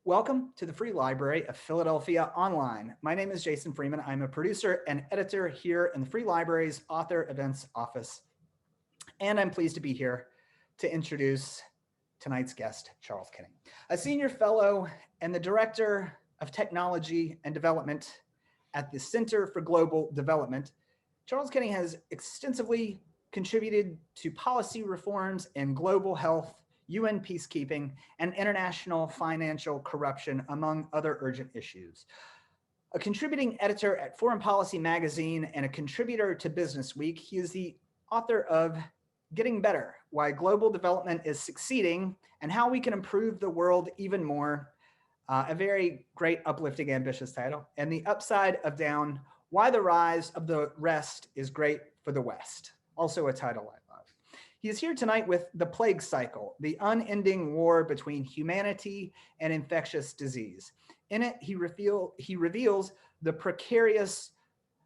Welcome to the Free Library of Philadelphia Online. My name is Jason Freeman. I'm a producer and editor here in the Free Library's Author Events Office. And I'm pleased to be here to introduce tonight's guest, Charles Kenning, a senior fellow and the director of technology and development at the Center for Global Development. Charles Kenning has extensively contributed to policy reforms in global health, UN peacekeeping, and international financial corruption, among other urgent issues. A contributing editor at Foreign Policy magazine and a contributor to Business Week, he is the author of Getting Better: Why Global Development is Succeeding and How We Can Improve the World Even More. A very great, uplifting, ambitious title. And The Upside of Down: Why the Rise of the Rest is Great for the West. Also a title I love. He is here tonight with The Plague Cycle: The Unending War Between Humanity and Infectious Disease. In it, he reveals the precarious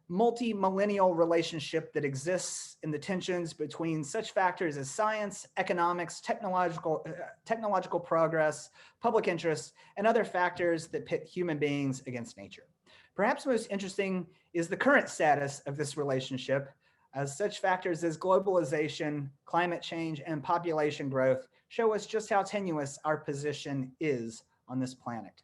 multi-millennial relationship that exists in the tensions between such factors as science, economics, technological progress, public interest, and other factors that pit human beings against nature. Perhaps most interesting is the current status of this relationship, as such factors as globalization, climate change, and population growth show us just how tenuous our position is on this planet.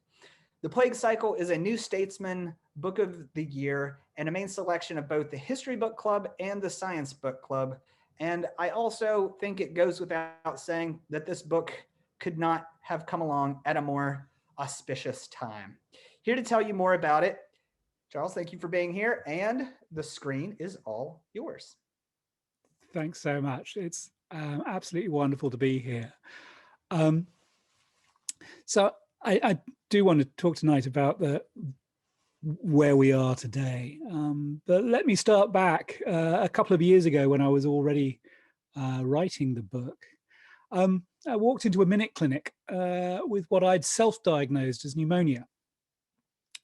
The Plague Cycle is a New Statesman Book of the Year and a main selection of both the History Book Club and the Science Book Club. And I also think it goes without saying that this book could not have come along at a more auspicious time. Here to tell you more about it, Charles, thank you for being here, and the screen is all yours. Thanks so much. It's absolutely wonderful to be here. So I do want to talk tonight about where we are today. But let me start back a couple of years ago when I was already writing the book. I walked into a minute clinic with what I'd self-diagnosed as pneumonia.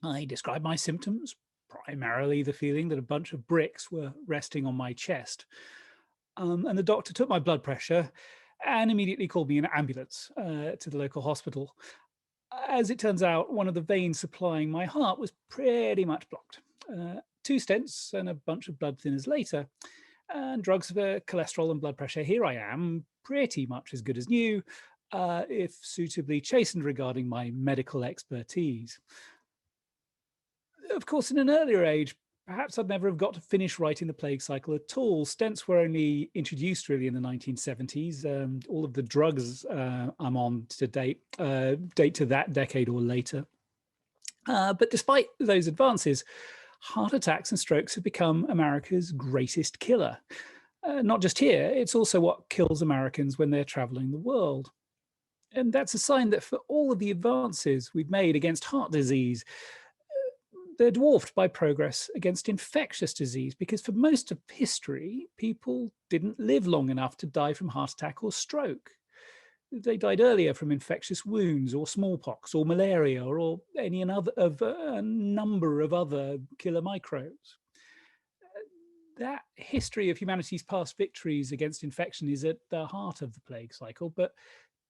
I described my symptoms, primarily the feeling that a bunch of bricks were resting on my chest. And the doctor took my blood pressure and immediately called me an ambulance to the local hospital. As it turns out, one of the veins supplying my heart was pretty much blocked. 2 stents and a bunch of blood thinners later, and drugs for cholesterol and blood pressure, here I am, pretty much as good as new, if suitably chastened regarding my medical expertise. Of course, in an earlier age, perhaps I'd never have got to finish writing The Plague Cycle at all. Stents were only introduced really in the 1970s. All of the drugs I'm on to date to that decade or later. But despite those advances, heart attacks and strokes have become America's greatest killer. Not just here, it's also what kills Americans when they're traveling the world. And that's a sign that for all of the advances we've made against heart disease, they're dwarfed by progress against infectious disease, because for most of history, people didn't live long enough to die from heart attack or stroke. They died earlier from infectious wounds or smallpox or malaria or any other of a number of other killer microbes. That history of humanity's past victories against infection is at the heart of the plague cycle. But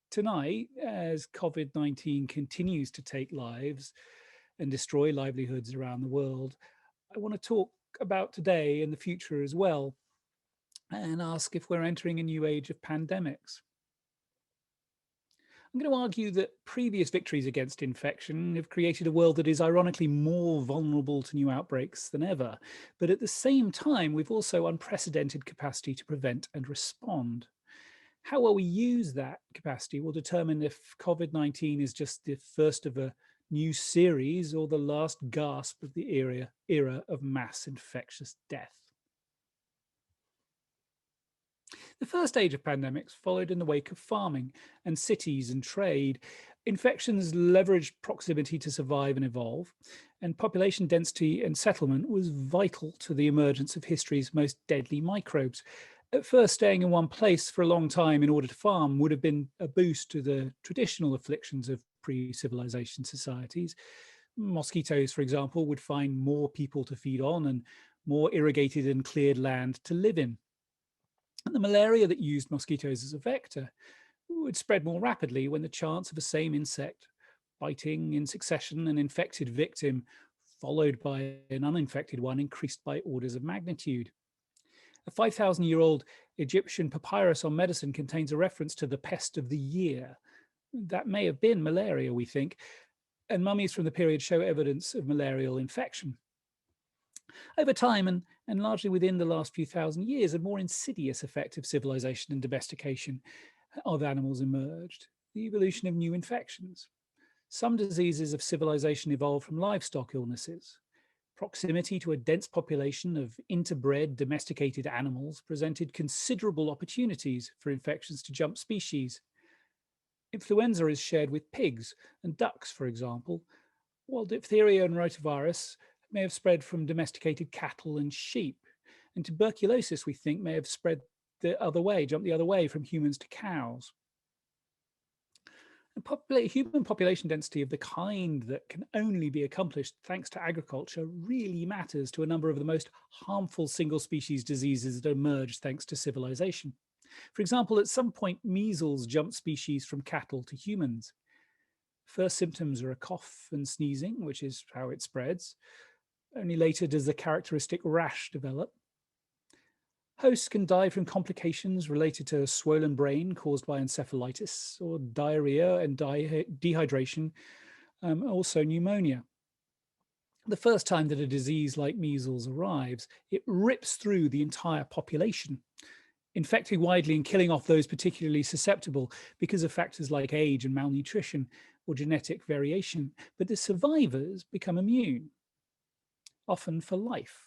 tonight, as COVID-19 continues to take lives and destroy livelihoods around the world, I want to talk about today and the future as well, and ask if we're entering a new age of pandemics. I'm going to argue that previous victories against infection have created a world that is ironically more vulnerable to new outbreaks than ever. But at the same time, we've also unprecedented capacity to prevent and respond. How well we use that capacity will determine if COVID-19 is just the first of a new series or the last gasp of the era of mass infectious death. The first age of pandemics followed in the wake of farming and cities and trade. Infections leveraged proximity to survive and evolve, and population density and settlement was vital to the emergence of history's most deadly microbes. At first, staying in one place for a long time in order to farm would have been a boost to the traditional afflictions of pre-civilization societies. Mosquitoes, for example, would find more people to feed on and more irrigated and cleared land to live in. And the malaria that used mosquitoes as a vector would spread more rapidly when the chance of the same insect biting in succession, an infected victim followed by an uninfected one increased by orders of magnitude. A 5,000-year-old Egyptian papyrus on medicine contains a reference to the pest of the year. That may have been malaria, we think, and mummies from the period show evidence of malarial infection. Over time, and largely within the last few thousand years, a more insidious effect of civilization and domestication of animals emerged: the evolution of new infections. Some diseases of civilization evolved from livestock illnesses. Proximity to a dense population of interbred domesticated animals presented considerable opportunities for infections to jump species. Influenza is shared with pigs and ducks, for example, while diphtheria and rotavirus may have spread from domesticated cattle and sheep. And tuberculosis, we think, may have spread the other way, jumped the other way from humans to cows. And human population density of the kind that can only be accomplished thanks to agriculture really matters to a number of the most harmful single species diseases that emerged thanks to civilization. For example, at some point, measles jumped species from cattle to humans. First symptoms are a cough and sneezing, which is how it spreads. Only later does the characteristic rash develop. Hosts can die from complications related to a swollen brain caused by encephalitis, or diarrhea and dehydration, also pneumonia. The first time that a disease like measles arrives, it rips through the entire population, infecting widely and killing off those particularly susceptible because of factors like age and malnutrition or genetic variation. But the survivors become immune, often for life.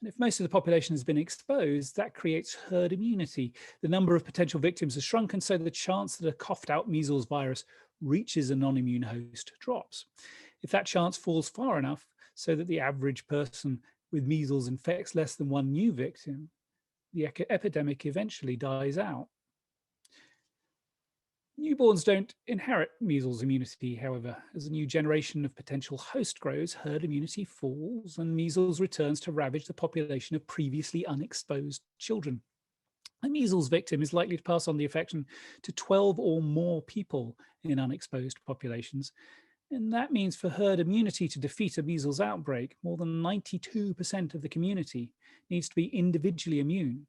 And if most of the population has been exposed, that creates herd immunity. The number of potential victims has shrunken, so the chance that a coughed out measles virus reaches a non-immune host drops. If that chance falls far enough so that the average person with measles infects less than one new victim, the epidemic eventually dies out. Newborns don't inherit measles immunity, however. As a new generation of potential host grows, herd immunity falls and measles returns to ravage the population of previously unexposed children. A measles victim is likely to pass on the infection to 12 or more people in unexposed populations. And that means for herd immunity to defeat a measles outbreak, more than 92% of the community needs to be individually immune.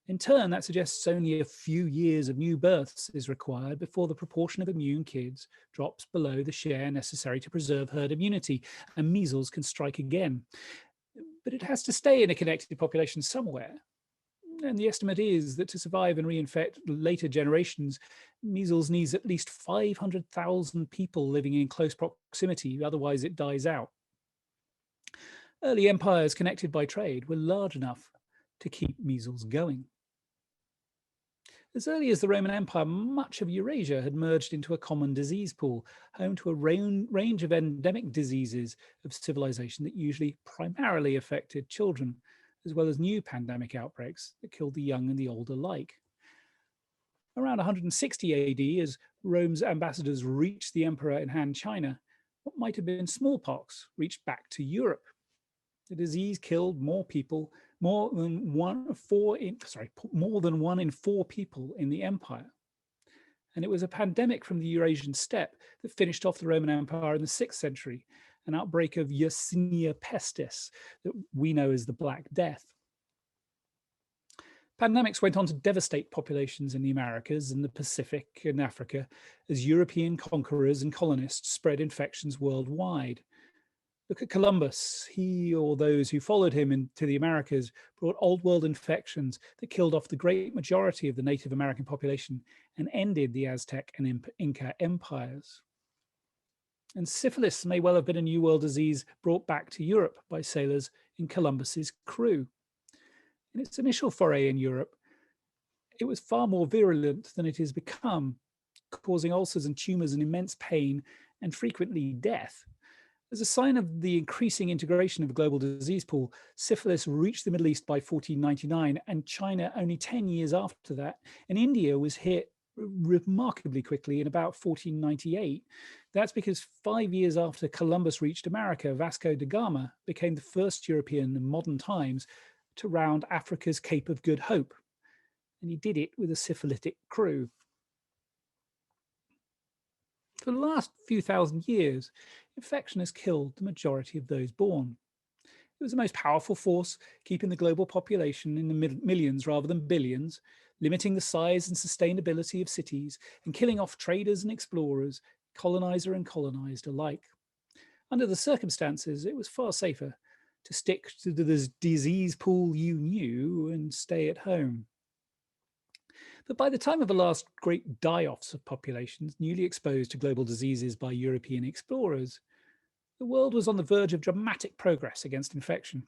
In turn, that suggests only a few years of new births is required before the proportion of immune kids drops below the share necessary to preserve herd immunity, and measles can strike again. But it has to stay in a connected population somewhere. And the estimate is that to survive and reinfect later generations, measles needs at least 500,000 people living in close proximity, otherwise it dies out. Early empires connected by trade were large enough to keep measles going. As early as the Roman Empire, much of Eurasia had merged into a common disease pool, home to a range of endemic diseases of civilization that usually primarily affected children, as well as new pandemic outbreaks that killed the young and the old alike. Around 160 AD, as Rome's ambassadors reached the emperor in Han China, what might have been smallpox reached back to Europe. The disease killed more people, more than one in four people in the empire. And it was a pandemic from the Eurasian steppe that finished off the Roman Empire in the 6th century, an outbreak of Yersinia pestis that we know as the Black Death. Pandemics went on to devastate populations in the Americas and the Pacific and Africa as European conquerors and colonists spread infections worldwide. Look at Columbus. He or those who followed him into the Americas brought old world infections that killed off the great majority of the Native American population and ended the Aztec and Inca empires. And syphilis may well have been a New World disease brought back to Europe by sailors in Columbus's crew. In its initial foray in Europe, it was far more virulent than it has become, causing ulcers and tumors and immense pain and frequently death. As a sign of the increasing integration of the global disease pool, syphilis reached the Middle East by 1499 and China only 10 years after that, and India was hit remarkably quickly in about 1498. That's because 5 years after Columbus reached America, Vasco da Gama became the first European in modern times to round Africa's Cape of Good Hope, and he did it with a syphilitic crew. for the last few thousand years, infection has killed the majority of those born. It was the most powerful force, keeping the global population in the millions rather than billions, limiting the size and sustainability of cities, and killing off traders and explorers, colonizer and colonized alike. Under the circumstances, it was far safer to stick to the disease pool you knew and stay at home. But by the time of the last great die-offs of populations newly exposed to global diseases by European explorers, the world was on the verge of dramatic progress against infection.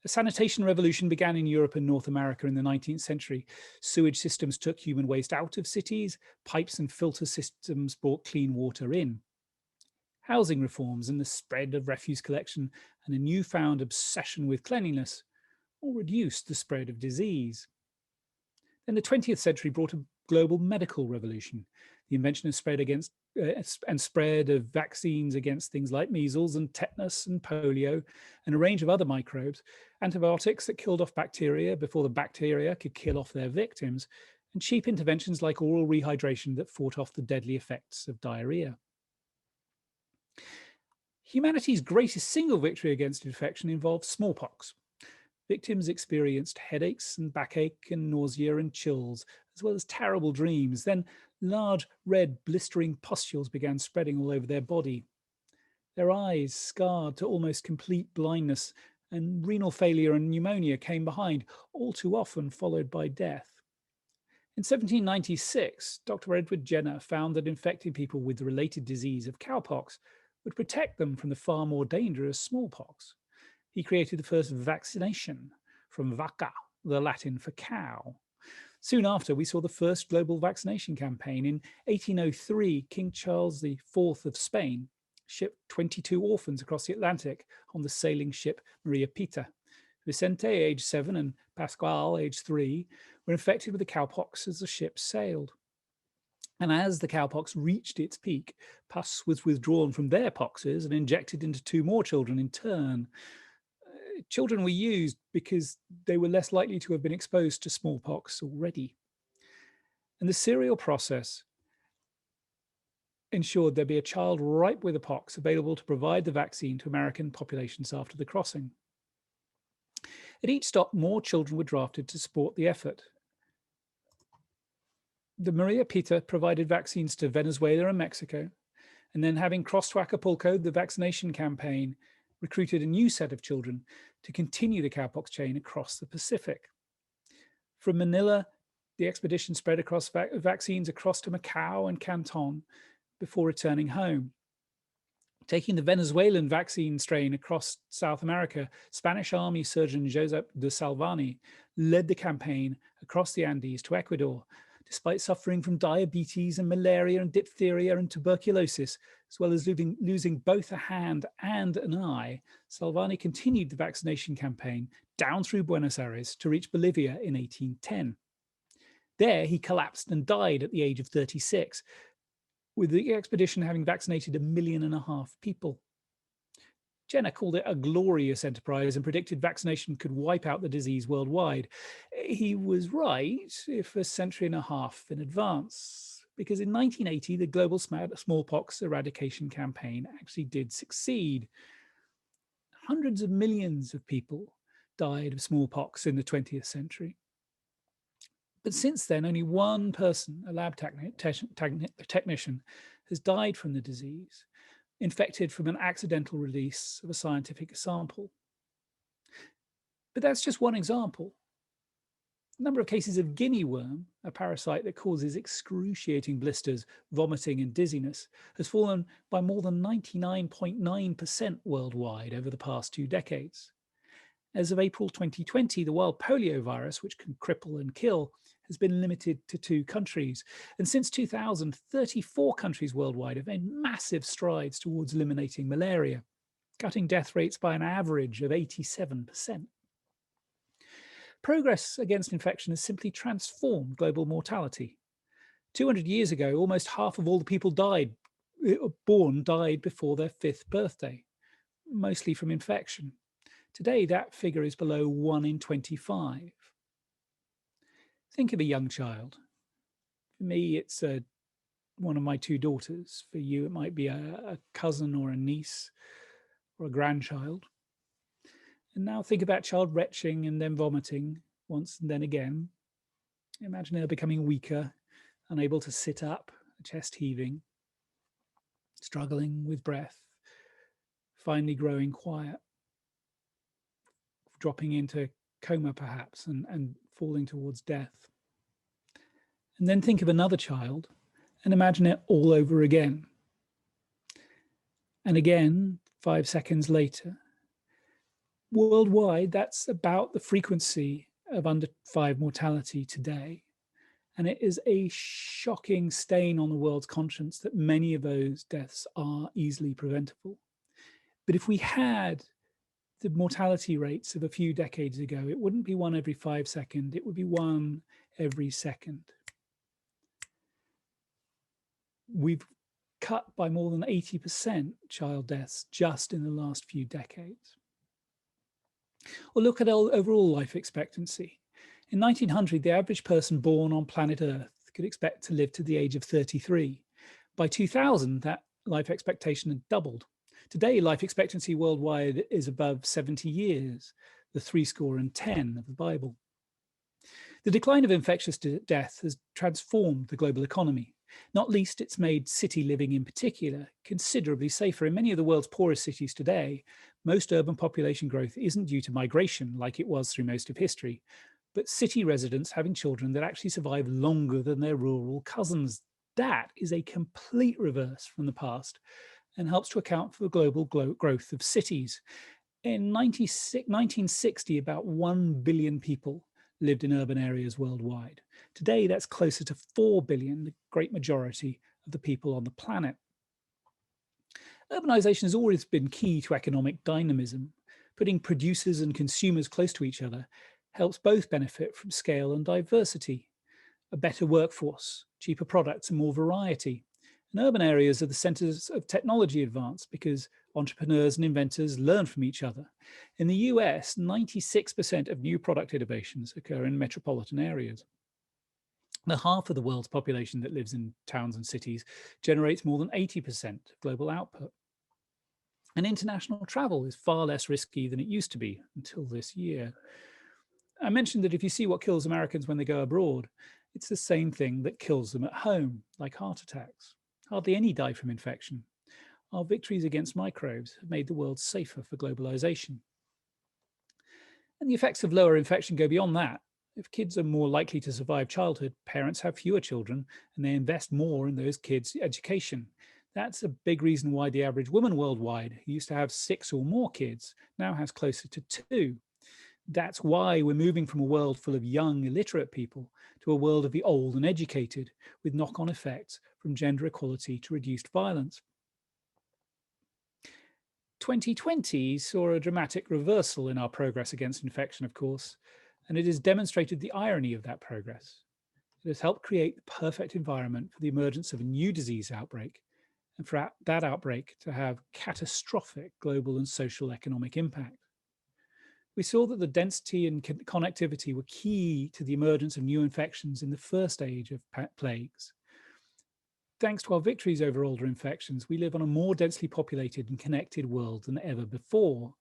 A sanitation revolution began in Europe and North America in the 19th century. Sewage systems took human waste out of cities, pipes and filter systems brought clean water in. Housing reforms and the spread of refuse collection and a newfound obsession with cleanliness all reduced the spread of disease. Then the 20th century brought a global medical revolution. The invention of spread of vaccines against things like measles and tetanus and polio and a range of other microbes, antibiotics that killed off bacteria before the bacteria could kill off their victims, and cheap interventions like oral rehydration that fought off the deadly effects of diarrhea. Humanity's greatest single victory against infection involved smallpox. Victims experienced headaches and backache and nausea and chills, as well as terrible dreams. Then large red blistering pustules began spreading all over their body. Their eyes scarred to almost complete blindness, and renal failure and pneumonia came behind, all too often followed by death. In 1796, Dr. Edward Jenner found that infecting people with the related disease of cowpox would protect them from the far more dangerous smallpox. He created the first vaccination from vacca, the Latin for cow. Soon after, we saw the first global vaccination campaign. In 1803, King Charles IV of Spain shipped 22 orphans across the Atlantic on the sailing ship Maria Pita. Vicente, age 7, and Pascual, age 3, were infected with the cowpox as the ship sailed. And as the cowpox reached its peak, pus was withdrawn from their poxes and injected into 2 more children in turn. Children were used because they were less likely to have been exposed to smallpox already. And the serial process ensured there'd be a child ripe with the pox available to provide the vaccine to American populations after the crossing. At each stop, more children were drafted to support the effort. The Maria Pita provided vaccines to Venezuela and Mexico, and then having crossed to Acapulco, the vaccination campaign recruited a new set of children to continue the cowpox chain across the Pacific. From Manila, the expedition spread across vaccines across to Macau and Canton before returning home. Taking the Venezuelan vaccine strain across South America, Spanish Army surgeon Josep de Salvani led the campaign across the Andes to Ecuador. Despite suffering from diabetes and malaria and diphtheria and tuberculosis, as well as losing both a hand and an eye, Salvani continued the vaccination campaign down through Buenos Aires to reach Bolivia in 1810. There, he collapsed and died at the age of 36, with the expedition having vaccinated 1.5 million people. Jenner called it a glorious enterprise and predicted vaccination could wipe out the disease worldwide. He was right, if 1.5 centuries in advance, because in 1980, the global smallpox eradication campaign actually did succeed. Hundreds of millions of people died of smallpox in the 20th century. But since then, only one person, a lab technician, has died from the disease, infected from an accidental release of a scientific sample. But that's just one example. The number of cases of guinea worm, a parasite that causes excruciating blisters, vomiting, and dizziness, has fallen by more than 99.9% worldwide over the past 2 decades. As of April 2020, the wild polio virus, which can cripple and kill, has been limited to 2 countries. And since 2000, 34 countries worldwide have made massive strides towards eliminating malaria, cutting death rates by an average of 87%. Progress against infection has simply transformed global mortality. 200 years ago, almost half of all the people born died before their 5th birthday, mostly from infection. Today, that figure is below 1 in 25. Think of a young child. For me, it's a one of my two daughters. For you, it might be a cousin or a niece or a grandchild. And now think about child retching and then vomiting once and then again. Imagine her becoming weaker, unable to sit up, chest heaving, struggling with breath, finally growing quiet, dropping into coma perhaps, and falling towards death. And then think of another child and imagine it all over again. And again, 5 seconds later. Worldwide, that's about the frequency of under 5 mortality today. And it is a shocking stain on the world's conscience that many of those deaths are easily preventable. But if we had the mortality rates of a few decades ago, it wouldn't be 1 every 5 seconds, it would be 1 every second. We've cut by more than 80% child deaths just in the last few decades. Or look at overall life expectancy. In 1900, the average person born on planet Earth could expect to live to the age of 33. By 2000, that life expectation had doubled. Today, life expectancy worldwide is above 70 years, the 70 of the Bible. The decline of infectious death has transformed the global economy. Not least, it's made city living in particular considerably safer. In many of the world's poorest cities today, most urban population growth isn't due to migration like it was through most of history, but city residents having children that actually survive longer than their rural cousins. That is a complete reverse from the past and helps to account for the global growth of cities. In 1960, about 1 billion people lived in urban areas worldwide. Today, that's closer to 4 billion, the great majority of the people on the planet. Urbanization has always been key to economic dynamism. Putting producers and consumers close to each other helps both benefit from scale and diversity, a better workforce, cheaper products, and more variety. And urban areas are the centers of technology advance because entrepreneurs and inventors learn from each other. In the US, 96% of new product innovations occur in metropolitan areas. The half of the world's population that lives in towns and cities generates more than 80% of global output. And international travel is far less risky than it used to be until this year. I mentioned that if you see what kills Americans when they go abroad, it's the same thing that kills them at home, like heart attacks. Hardly any die from infection. Our victories against microbes have made the world safer for globalization. And the effects of lower infection go beyond that. If kids are more likely to survive childhood, parents have fewer children and they invest more in those kids' education. That's a big reason why the average woman worldwide, who used to have 6 or more kids, now has closer to 2. That's why we're moving from a world full of young, illiterate people to a world of the old and educated, with knock-on effects from gender equality to reduced violence. 2020 saw a dramatic reversal in our progress against infection, of course, and it has demonstrated the irony of that progress. It has helped create the perfect environment for the emergence of a new disease outbreak, and for that outbreak to have catastrophic global and social economic impact. We saw that the density and connectivity were key to the emergence of new infections in the first age of plagues. Thanks to our victories over older infections, we live on a more densely populated and connected world than ever before.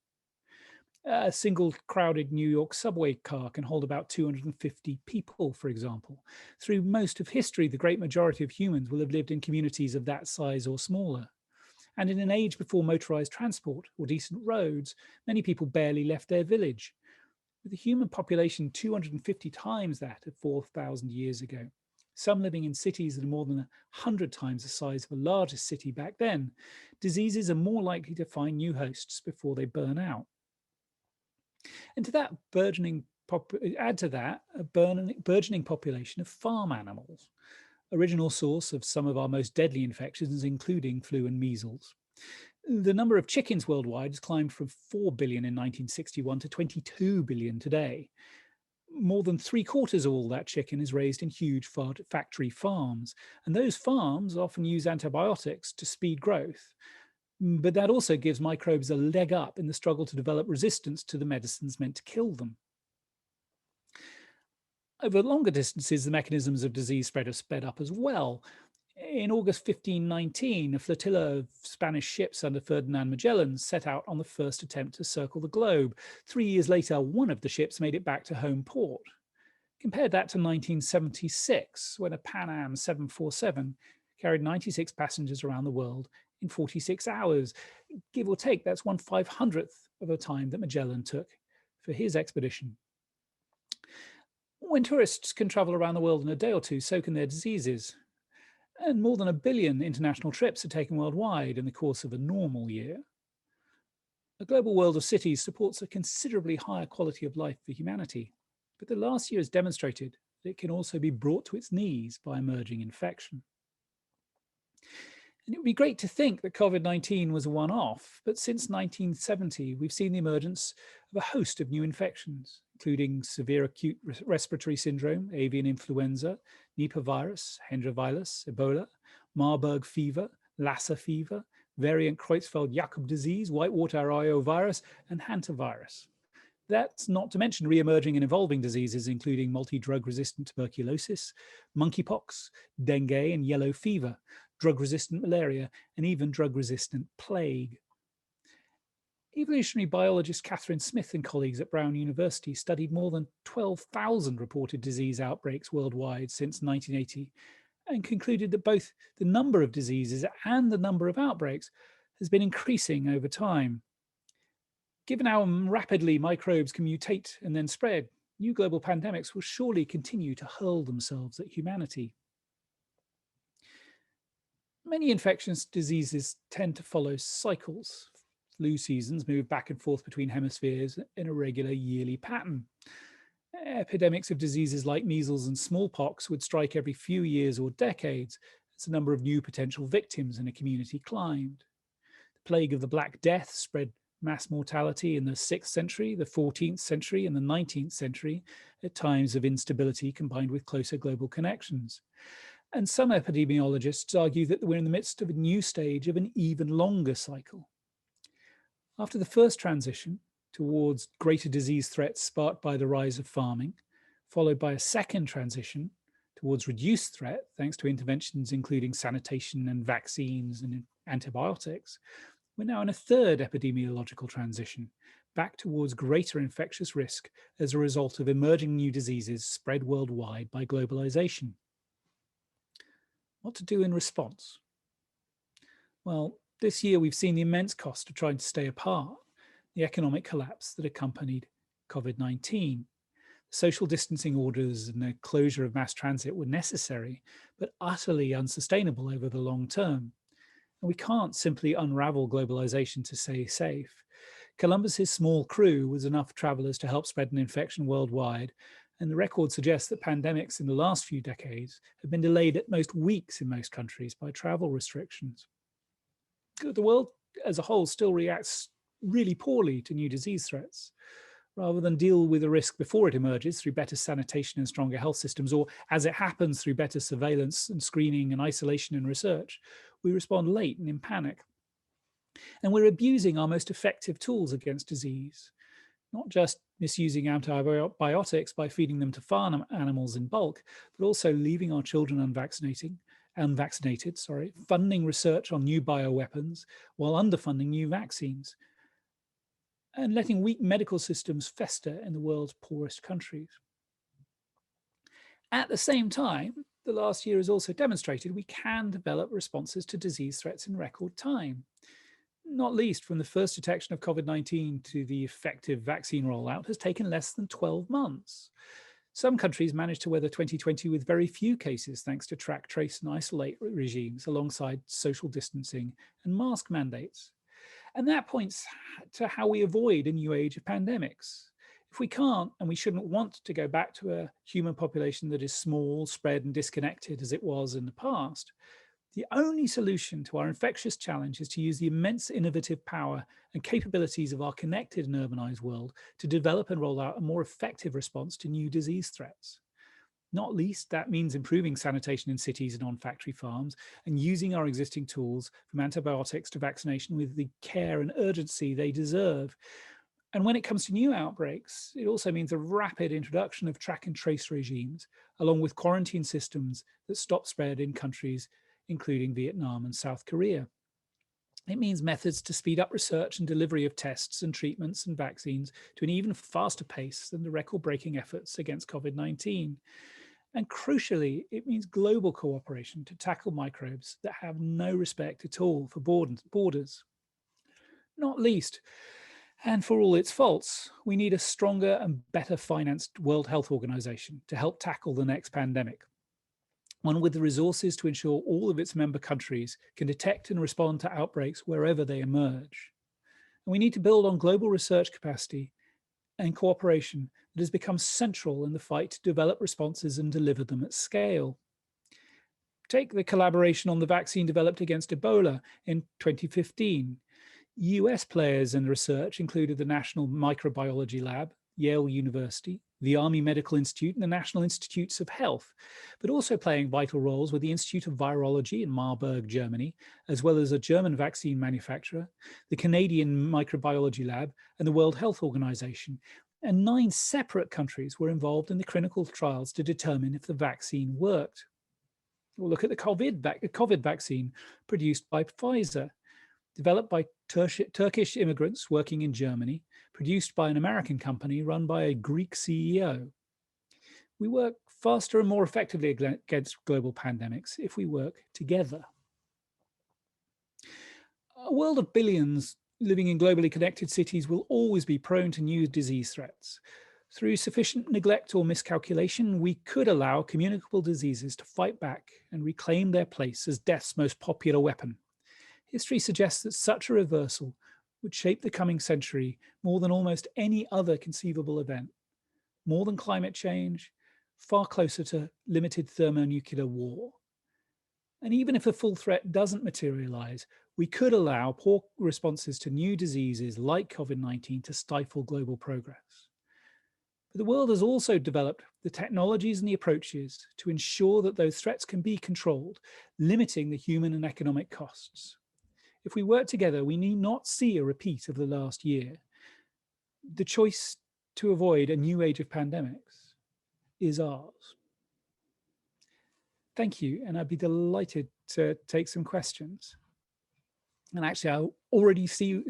A single crowded New York subway car can hold about 250 people, for example. Through most of history, the great majority of humans will have lived in communities of that size or smaller. And in an age before motorized transport or decent roads, many people barely left their village. With a human population 250 times that of 4,000 years ago, some living in cities that are more than 100 times the size of the largest city back then, diseases are more likely to find new hosts before they burn out. And to that add to that a burgeoning population of farm animals, original source of some of our most deadly infections, including flu and measles. The number of chickens worldwide has climbed from 4 billion in 1961 to 22 billion today. More than 3/4 of all that chicken is raised in huge factory farms, and those farms often use antibiotics to speed growth. But that also gives microbes a leg up in the struggle to develop resistance to the medicines meant to kill them. Over longer distances, the mechanisms of disease spread have sped up as well. In August 1519, a flotilla of Spanish ships under Ferdinand Magellan set out on the first attempt to circle the globe. 3 years later, one of the ships made it back to home port. Compare that to 1976, when a Pan Am 747 carried 96 passengers around the world in 46 hours. Give or take, that's 1/500th of the time that Magellan took for his expedition. When tourists can travel around the world in a day or two, so can their diseases. And more than 1 billion international trips are taken worldwide in the course of a normal year. A global world of cities supports a considerably higher quality of life for humanity, but the last year has demonstrated that it can also be brought to its knees by emerging infection. And it would be great to think that COVID-19 was a one-off, but since 1970, we've seen the emergence of a host of new infections, including severe acute respiratory syndrome, avian influenza, Nipah virus, Hendra virus, Ebola, Marburg fever, Lassa fever, variant Creutzfeldt-Jakob disease, whitewater arroyovirus, and hantavirus. That's not to mention re-emerging and evolving diseases, including multi-drug resistant tuberculosis, monkeypox, dengue and yellow fever, drug-resistant malaria, and even drug-resistant plague. Evolutionary biologist Catherine Smith and colleagues at Brown University studied more than 12,000 reported disease outbreaks worldwide since 1980 and concluded that both the number of diseases and the number of outbreaks has been increasing over time. Given how rapidly microbes can mutate and then spread, new global pandemics will surely continue to hurl themselves at humanity. Many infectious diseases tend to follow cycles. Flu seasons move back and forth between hemispheres in a regular yearly pattern. Epidemics of diseases like measles and smallpox would strike every few years or decades as the number of new potential victims in a community climbed. The plague of the Black Death spread mass mortality in the 6th century, the 14th century, and the 19th century at times of instability combined with closer global connections. And some epidemiologists argue that we're in the midst of a new stage of an even longer cycle. After the first transition towards greater disease threats sparked by the rise of farming, followed by a second transition towards reduced threat thanks to interventions including sanitation and vaccines and antibiotics, we're now in a third epidemiological transition, back towards greater infectious risk as a result of emerging new diseases spread worldwide by globalization. What to do in response? Well, this year we've seen the immense cost of trying to stay apart, the economic collapse that accompanied COVID-19. Social distancing orders and the closure of mass transit were necessary, but utterly unsustainable over the long term. And we can't simply unravel globalization to stay safe. Columbus's small crew was enough travelers to help spread an infection worldwide, and the record suggests that pandemics in the last few decades have been delayed at most weeks in most countries by travel restrictions. The world as a whole still reacts really poorly to new disease threats. Rather than deal with the risk before it emerges through better sanitation and stronger health systems, or as it happens through better surveillance and screening and isolation and research, we respond late and in panic. And we're abusing our most effective tools against disease, not just misusing antibiotics by feeding them to farm animals in bulk, but also leaving our children unvaccinated, funding research on new bioweapons while underfunding new vaccines, and letting weak medical systems fester in the world's poorest countries. At the same time, the last year has also demonstrated we can develop responses to disease threats in record time, not least from the first detection of COVID-19 to the effective vaccine rollout has taken less than 12 months. Some countries managed to weather 2020 with very few cases thanks to track, trace, and isolate regimes alongside social distancing and mask mandates. And that points to how we avoid a new age of pandemics. If we can't, and we shouldn't want to go back to a human population that is small, spread, and disconnected as it was in the past, the only solution to our infectious challenge is to use the immense innovative power and capabilities of our connected and urbanized world to develop and roll out a more effective response to new disease threats. Not least, that means improving sanitation in cities and on factory farms and using our existing tools from antibiotics to vaccination with the care and urgency they deserve. And when it comes to new outbreaks, it also means a rapid introduction of track and trace regimes, along with quarantine systems that stop spread in countries including Vietnam and South Korea. It means methods to speed up research and delivery of tests and treatments and vaccines to an even faster pace than the record-breaking efforts against COVID-19. And crucially, it means global cooperation to tackle microbes that have no respect at all for borders. Not least, and for all its faults, we need a stronger and better financed World Health Organization to help tackle the next pandemic. One with the resources to ensure all of its member countries can detect and respond to outbreaks wherever they emerge. And we need to build on global research capacity and cooperation that has become central in the fight to develop responses and deliver them at scale. Take the collaboration on the vaccine developed against Ebola in 2015. US players in the research included the National Microbiology Lab, Yale University, the Army Medical Institute, and the National Institutes of Health, but also playing vital roles with the Institute of Virology in Marburg, Germany, as well as a German vaccine manufacturer, the Canadian Microbiology Lab, and the World Health Organization. And 9 separate countries were involved in the clinical trials to determine if the vaccine worked. We'll look at the COVID vaccine produced by Pfizer, developed by Turkish immigrants working in Germany, produced by an American company run by a Greek CEO. We work faster and more effectively against global pandemics if we work together. A world of billions living in globally connected cities will always be prone to new disease threats. Through sufficient neglect or miscalculation, we could allow communicable diseases to fight back and reclaim their place as death's most popular weapon. History suggests that such a reversal would shape the coming century more than almost any other conceivable event, more than climate change, far closer to limited thermonuclear war. And even if the full threat doesn't materialize, we could allow poor responses to new diseases like COVID-19 to stifle global progress. But the world has also developed the technologies and the approaches to ensure that those threats can be controlled, limiting the human and economic costs. If we work together, we need not see a repeat of the last year. The choice to avoid a new age of pandemics is ours. Thank you, and I'd be delighted to take some questions. And actually, I already see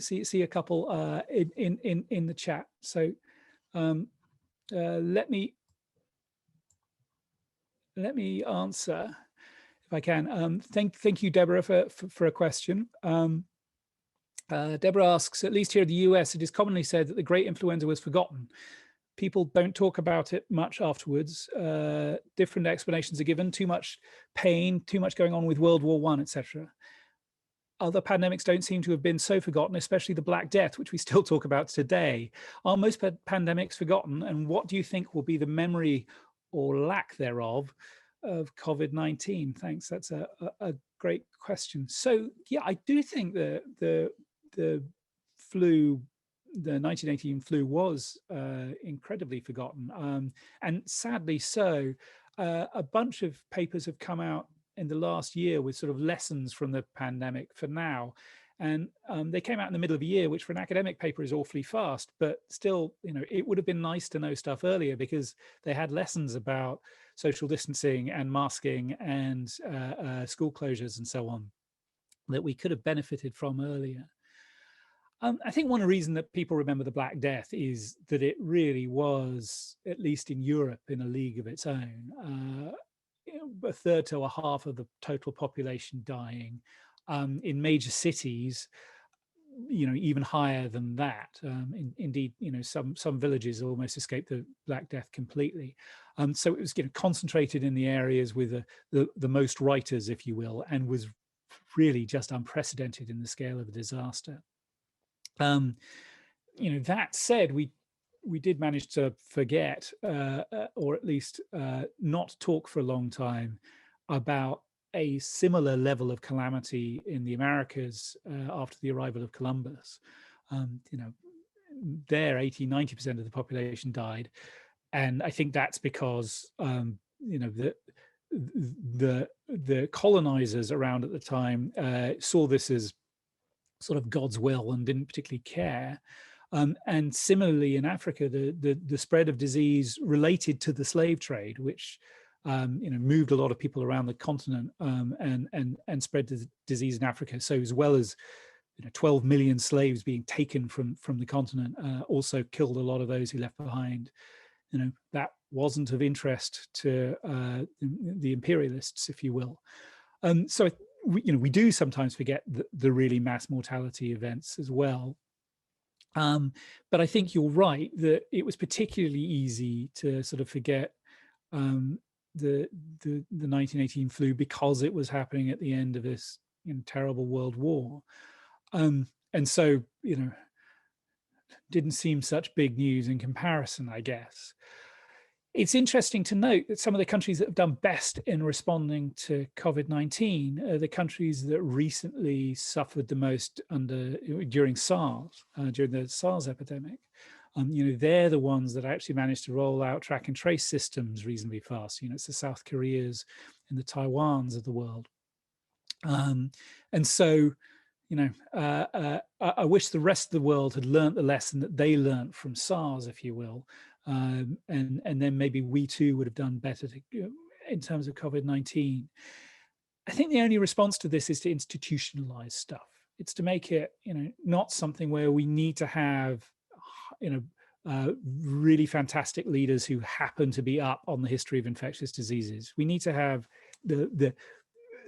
a couple in the chat. So let me answer if I can. Thank you, Deborah, for a question. Deborah asks, at least here in the US, it is commonly said that the Great Influenza was forgotten. People don't talk about it much afterwards. Different explanations are given, too much pain, too much going on with World War I, etc. Other pandemics don't seem to have been so forgotten, especially the Black Death, which we still talk about today. Are most pandemics forgotten? And what do you think will be the memory or lack thereof of COVID-19? Thanks, that's a great question. So yeah, I do think the flu, the 1918 flu was incredibly forgotten. And sadly so, a bunch of papers have come out in the last year with sort of lessons from the pandemic for now. And they came out in the middle of a year, which for an academic paper is awfully fast, but still, you know, it would have been nice to know stuff earlier because they had lessons about social distancing and masking and school closures and so on that we could have benefited from earlier. I think one reason that people remember the Black Death is that it really was, at least in Europe, in a league of its own. A third to a half of the total population dying. In major cities, you know, even higher than that. Indeed, you know, some villages almost escaped the Black Death completely. So it was, you know, concentrated in the areas with the most writers, if you will, and was really just unprecedented in the scale of a disaster. You know, that said, we did manage to forget, or at least not talk for a long time about a similar level of calamity in the Americas after the arrival of Columbus. You know, there 80–90% of the population died, and I think that's because you know, the colonizers around at the time saw this as sort of God's will and didn't particularly care. And similarly in Africa, the spread of disease related to the slave trade, which moved a lot of people around the continent and spread the disease in Africa. So as well as 12 million slaves being taken from the continent, also killed a lot of those who left behind. That wasn't of interest to the imperialists, if you will. So we do sometimes forget the really mass mortality events as well. But I think you're right that it was particularly easy to sort of forget the 1918 flu because it was happening at the end of this terrible world war. And so, didn't seem such big news in comparison, I guess. It's interesting to note that some of the countries that have done best in responding to COVID-19 are the countries that recently suffered the most during SARS, during the SARS epidemic. They're the ones that actually managed to roll out track and trace systems reasonably fast. It's the South Koreas and the Taiwans of the world. And so, I wish the rest of the world had learned the lesson that they learned from SARS, if you will. And then maybe we too would have done better in terms of COVID-19. I think the only response to this is to institutionalize stuff. It's to make it, not something where we need to have, really fantastic leaders who happen to be up on the history of infectious diseases. We need to have the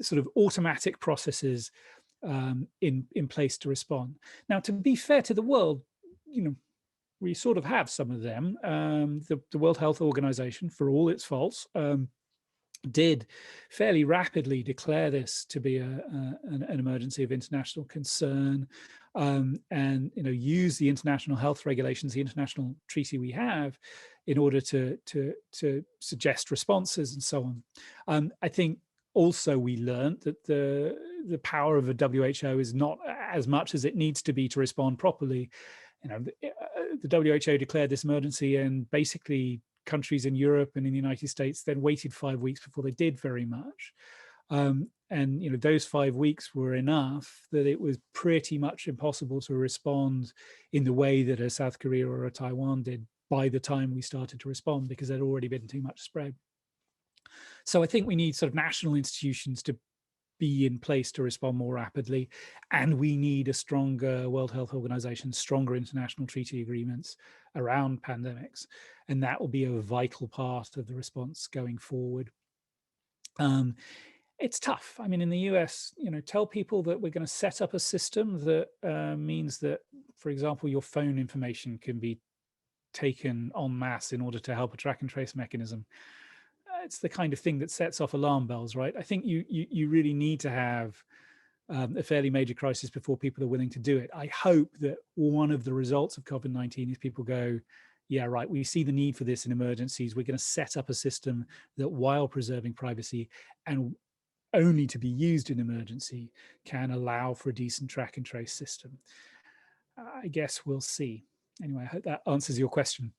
sort of automatic processes in place to respond. Now, to be fair to the world, we sort of have some of them. The World Health Organization, for all its faults, did fairly rapidly declare this to be an emergency of international concern, and use the international health regulations, the international treaty we have, in order to suggest responses and so on. I think also we learned that the power of a WHO is not as much as it needs to be to respond properly. The WHO declared this emergency, and basically countries in Europe and in the United States then waited 5 weeks before they did very much. And those 5 weeks were enough that it was pretty much impossible to respond in the way that a South Korea or a Taiwan did by the time we started to respond, because there'd already been too much spread. So I think we need sort of national institutions to be in place to respond more rapidly, and we need a stronger World Health Organization, stronger international treaty agreements around pandemics, and that will be a vital part of the response going forward. It's tough. I mean, in the US, tell people that we're going to set up a system that means that, for example, your phone information can be taken en masse in order to help a track and trace mechanism. It's the kind of thing that sets off alarm bells, right? I think you really need to have a fairly major crisis before people are willing to do it. I hope that one of the results of COVID-19 is people go, yeah, right, we see the need for this in emergencies. We're going to set up a system that, while preserving privacy and only to be used in emergency, can allow for a decent track and trace system. I guess we'll see. Anyway, I hope that answers your question.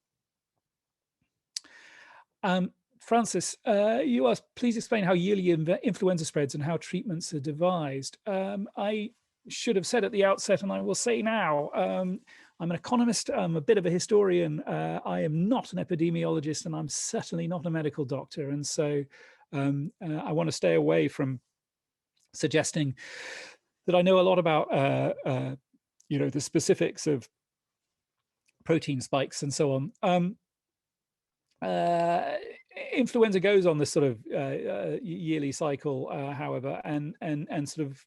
Francis, you asked, please explain how yearly influenza spreads and how treatments are devised. I should have said at the outset, and I will say now, I'm an economist, I'm a bit of a historian. I am not an epidemiologist, and I'm certainly not a medical doctor. And so I want to stay away from suggesting that I know a lot about the specifics of protein spikes and so on. Influenza goes on this sort of yearly cycle, however, and sort of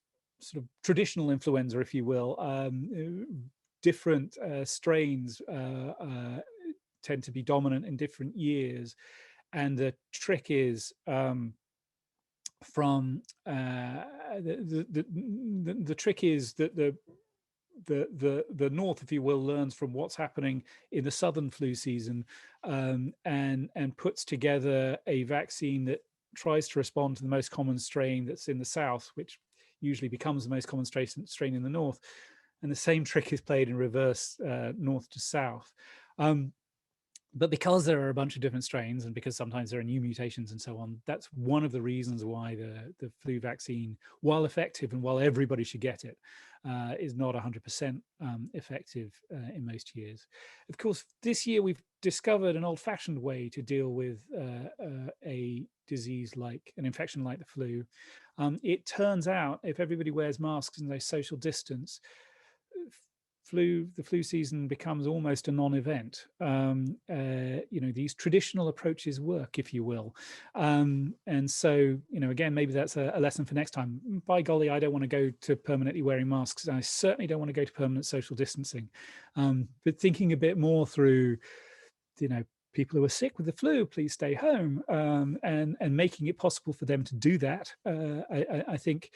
traditional influenza, if you will, different strains tend to be dominant in different years, and the trick is the trick is that the North, if you will, learns from what's happening in the southern flu season, and puts together a vaccine that tries to respond to the most common strain that's in the South, which usually becomes the most common strain in the North. And the same trick is played in reverse, North to South. But because there are a bunch of different strains, and because sometimes there are new mutations and so on, that's one of the reasons why the flu vaccine, while effective and while everybody should get it, is not 100% effective in most years. Of course, this year we've discovered an old-fashioned way to deal with a disease like an infection like the flu. It turns out if everybody wears masks and they social distance, the flu season becomes almost a non-event. These traditional approaches work, if you will. And so, again, maybe that's a lesson for next time. By golly, I don't want to go to permanently wearing masks. And I certainly don't want to go to permanent social distancing. But thinking a bit more through, people who are sick with the flu, please stay home, and making it possible for them to do that. I think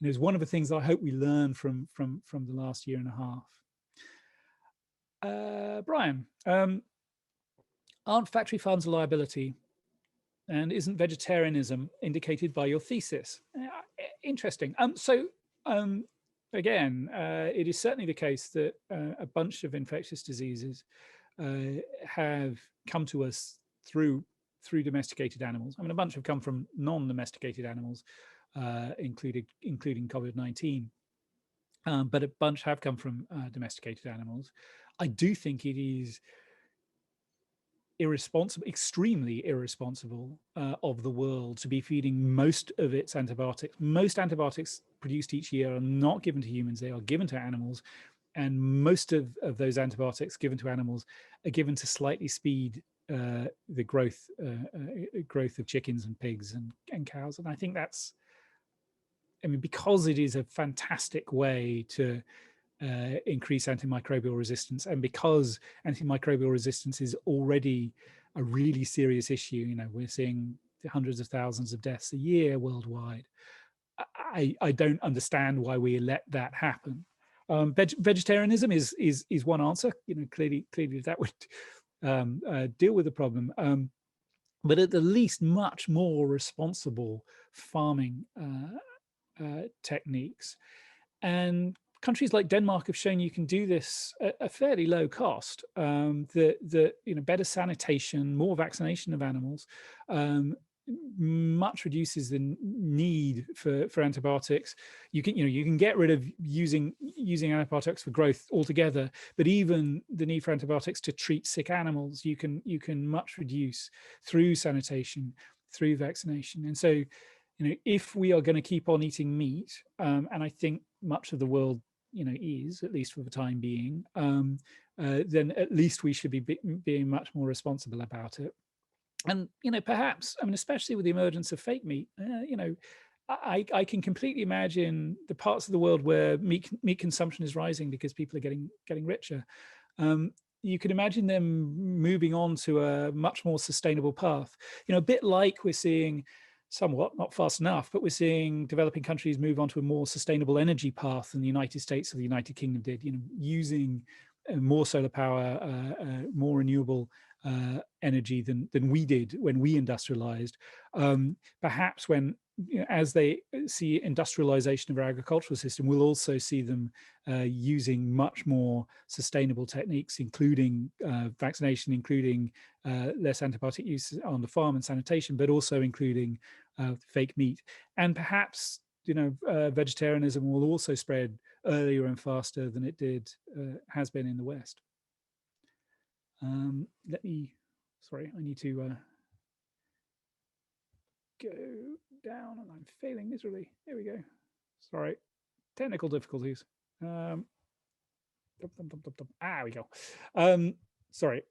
is one of the things I hope we learn from the last year and a half. Brian, aren't factory farms a liability, and isn't vegetarianism indicated by your thesis? Interesting. Again, it is certainly the case that a bunch of infectious diseases have come to us through domesticated animals. I mean, a bunch have come from non-domesticated animals, including COVID-19. But a bunch have come from domesticated animals. I do think it is irresponsible, extremely irresponsible of the world to be feeding most of its antibiotics. Most antibiotics produced each year are not given to humans, they are given to animals. And most of those antibiotics given to animals are given to slightly speed the growth of chickens and pigs and cows. And I think that's, because it is a fantastic way to increase antimicrobial resistance, and because antimicrobial resistance is already a really serious issue, we're seeing hundreds of thousands of deaths a year worldwide. I don't understand why we let that happen. Vegetarianism is one answer. Clearly that would deal with the problem. But at the least, much more responsible farming techniques. And countries like Denmark have shown you can do this at a fairly low cost. Better sanitation, more vaccination of animals, much reduces the need for antibiotics. You can get rid of using antibiotics for growth altogether, but even the need for antibiotics to treat sick animals, you can much reduce through sanitation, through vaccination. And so, if we are going to keep on eating meat, and I think much of the world, is, at least for the time being, then at least we should be being much more responsible about it. And, perhaps, especially with the emergence of fake meat, I can completely imagine the parts of the world where meat consumption is rising because people are getting richer. You can imagine them moving on to a much more sustainable path, a bit like we're seeing somewhat, not fast enough, but we're seeing developing countries move onto a more sustainable energy path than the United States or the United Kingdom did, using more solar power, more renewable energy than we did when we industrialized. Perhaps when, as they see industrialization of our agricultural system, we'll also see them using much more sustainable techniques, including vaccination, including less antibiotic use on the farm and sanitation, but also including fake meat. And perhaps, vegetarianism will also spread earlier and faster than it has been in the West. Sorry, I need to go down, and I'm failing miserably. There we go. Sorry, technical difficulties. We go. Sorry.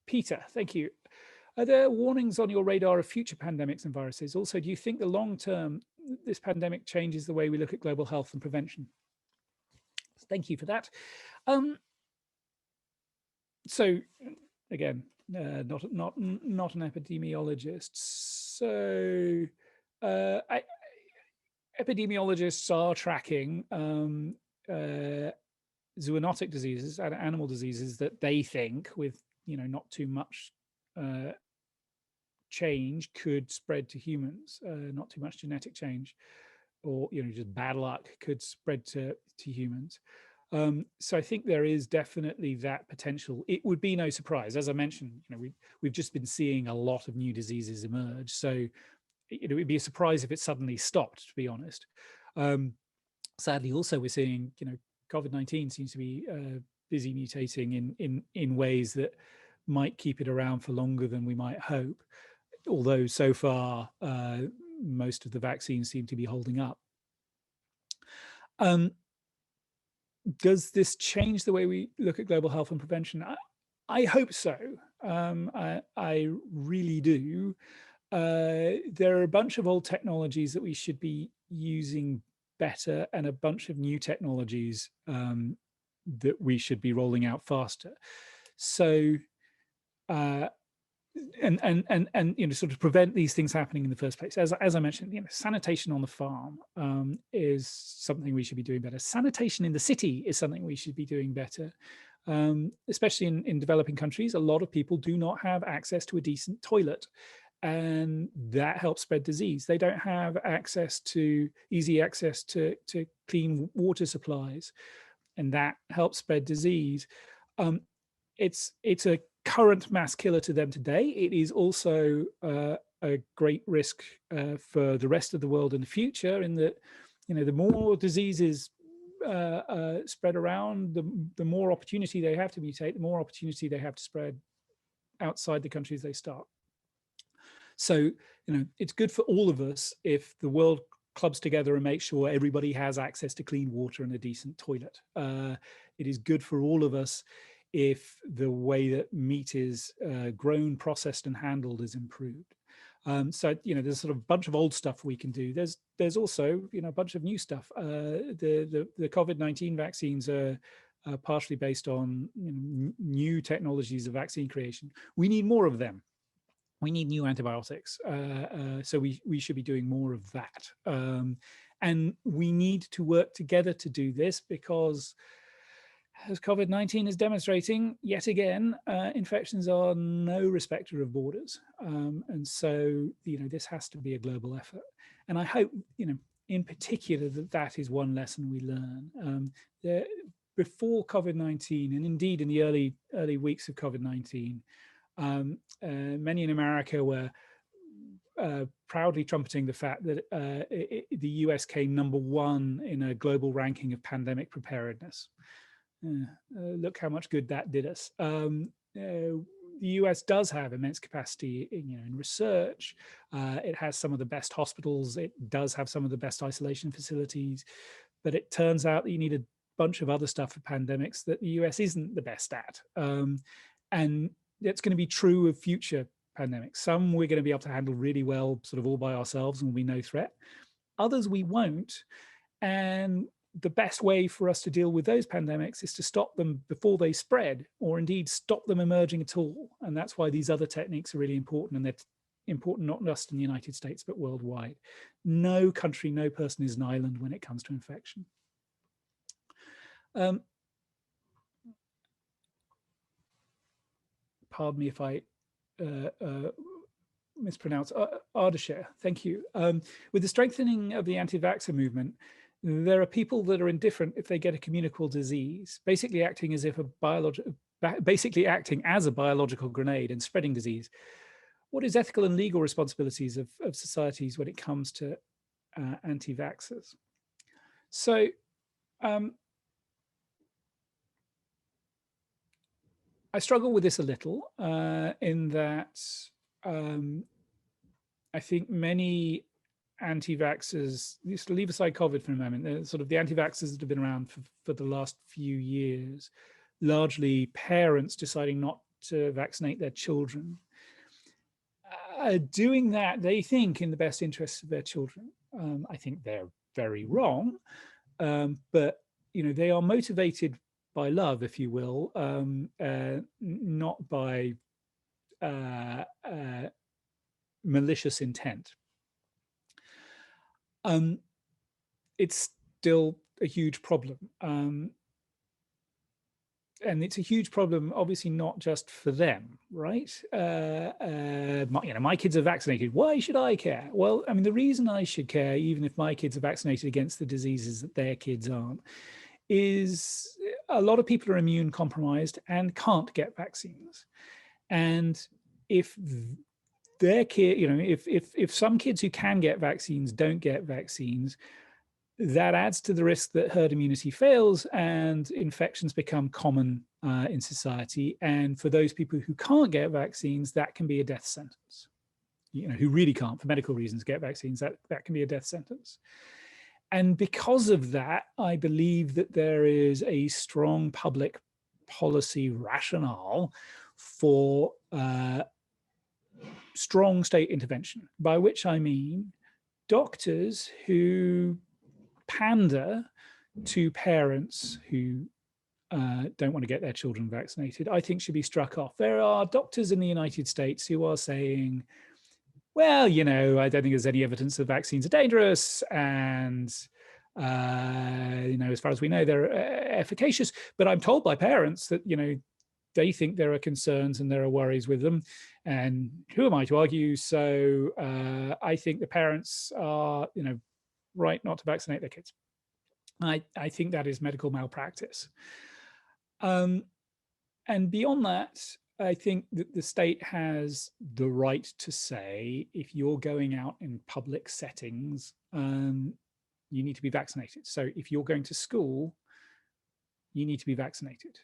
Peter, thank you. Are there warnings on your radar of future pandemics and viruses? Also, do you think the long term, this pandemic changes the way we look at global health and prevention? Thank you for that. So again, not an epidemiologist. So epidemiologists are tracking zoonotic diseases, animal diseases that they think, with not too much change, could spread to humans. Not too much genetic change, or just bad luck, could spread to humans. So I think there is definitely that potential. It would be no surprise, as I mentioned, we've just been seeing a lot of new diseases emerge. So it would be a surprise if it suddenly stopped, to be honest. Sadly, also we're seeing, COVID-19 seems to be busy mutating in ways that might keep it around for longer than we might hope. Although so far, most of the vaccines seem to be holding up. Does this change the way we look at global health and prevention? I hope so. I really do. There are a bunch of old technologies that we should be using better, and a bunch of new technologies that we should be rolling out faster. So, and sort of prevent these things happening in the first place. As I mentioned, sanitation on the farm is something we should be doing better. Sanitation in the city is something we should be doing better. Especially in developing countries, a lot of people do not have access to a decent toilet, and that helps spread disease. They don't have easy access to clean water supplies, and that helps spread disease. It's a current mass killer to them today. It is also a great risk for the rest of the world in the future, in that the more diseases spread around, the more opportunity they have to mutate, the more opportunity they have to spread outside the countries they start. So, it's good for all of us if the world clubs together and makes sure everybody has access to clean water and a decent toilet. It is good for all of us if the way that meat is grown, processed, and handled is improved. So, there's sort of a bunch of old stuff we can do. There's also, a bunch of new stuff. The COVID-19 vaccines are partially based on new technologies of vaccine creation. We need more of them. We need new antibiotics. So we should be doing more of that. And we need to work together to do this, because as COVID-19 is demonstrating, yet again, infections are no respecter of borders. And so, this has to be a global effort. And I hope, in particular, that is one lesson we learn. Before COVID-19, and indeed in the early weeks of COVID-19, many in America were proudly trumpeting the fact that the US came #1 in a global ranking of pandemic preparedness. Look how much good that did us. The US does have immense capacity in research. It has some of the best hospitals. It does have some of the best isolation facilities. But it turns out that you need a bunch of other stuff for pandemics that the US isn't the best at. And that's going to be true of future pandemics. Some we're going to be able to handle really well, sort of all by ourselves, and will be no threat. Others we won't. And the best way for us to deal with those pandemics is to stop them before they spread, or indeed stop them emerging at all. And that's why these other techniques are really important, and they're important not just in the United States, but worldwide. No country, no person is an island when it comes to infection. Pardon me if I mispronounce Ardeshir. Thank you. With the strengthening of the anti-vaxxer movement, there are people that are indifferent if they get a communicable disease, basically acting as a biological grenade and spreading disease. What is ethical and legal responsibilities of societies when it comes to anti-vaxxers? So, I struggle with this a little in that I think many anti-vaxxers, just leave aside COVID for a moment, sort of the anti-vaxxers that have been around for the last few years, largely parents deciding not to vaccinate their children, doing that, they think, in the best interests of their children. I think they're very wrong, but they are motivated by love, if you will, not by malicious intent. It's still a huge problem. And it's a huge problem, obviously, not just for them, right? My kids are vaccinated. Why should I care? Well, I mean, the reason I should care, even if my kids are vaccinated against the diseases that their kids aren't, is a lot of people are immune compromised and can't get vaccines. And if their kid, if some kids who can get vaccines don't get vaccines, that adds to the risk that herd immunity fails and infections become common in society. And for those people who can't get vaccines, that can be a death sentence. Who really can't, for medical reasons, get vaccines, that can be a death sentence. And because of that, I believe that there is a strong public policy rationale for strong state intervention, by which I mean doctors who pander to parents who don't want to get their children vaccinated, I think should be struck off. There are doctors in the United States who are saying, well, I don't think there's any evidence that vaccines are dangerous, and as far as we know, they're efficacious. But I'm told by parents that they think there are concerns and there are worries with them. And who am I to argue? So I think the parents are, right not to vaccinate their kids. I think that is medical malpractice. And beyond that, I think that the state has the right to say, if you're going out in public settings, you need to be vaccinated. So if you're going to school, you need to be vaccinated.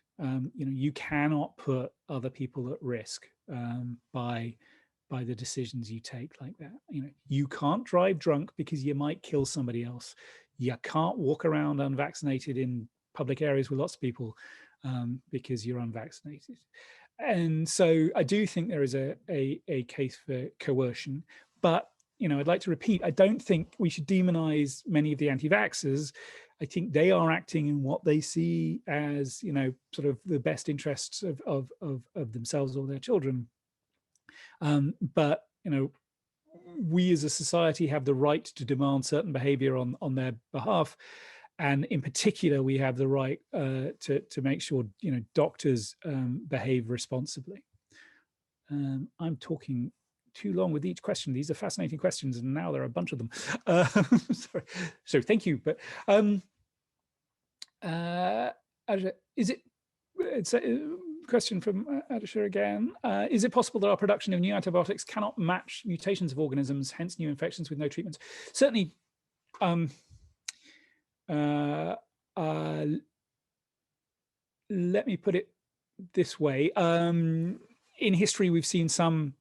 You cannot put other people at risk by the decisions you take like that. You can't drive drunk because you might kill somebody else. You can't walk around unvaccinated in public areas with lots of people because you're unvaccinated. And so I do think there is a case for coercion, but I'd like to repeat, I don't think we should demonize many of the anti-vaxxers. I think they are acting in what they see as, sort of the best interests of themselves or their children. But, we as a society have the right to demand certain behavior on their behalf. And in particular, we have the right to make sure, doctors behave responsibly. I'm talking too long with each question. These are fascinating questions, and now there are a bunch of them. Sorry. So thank you. But is it? It's a question from Adisha again. Is it possible that our production of new antibiotics cannot match mutations of organisms, hence new infections with no treatments? Certainly. Let me put it this way. In history, we've seen some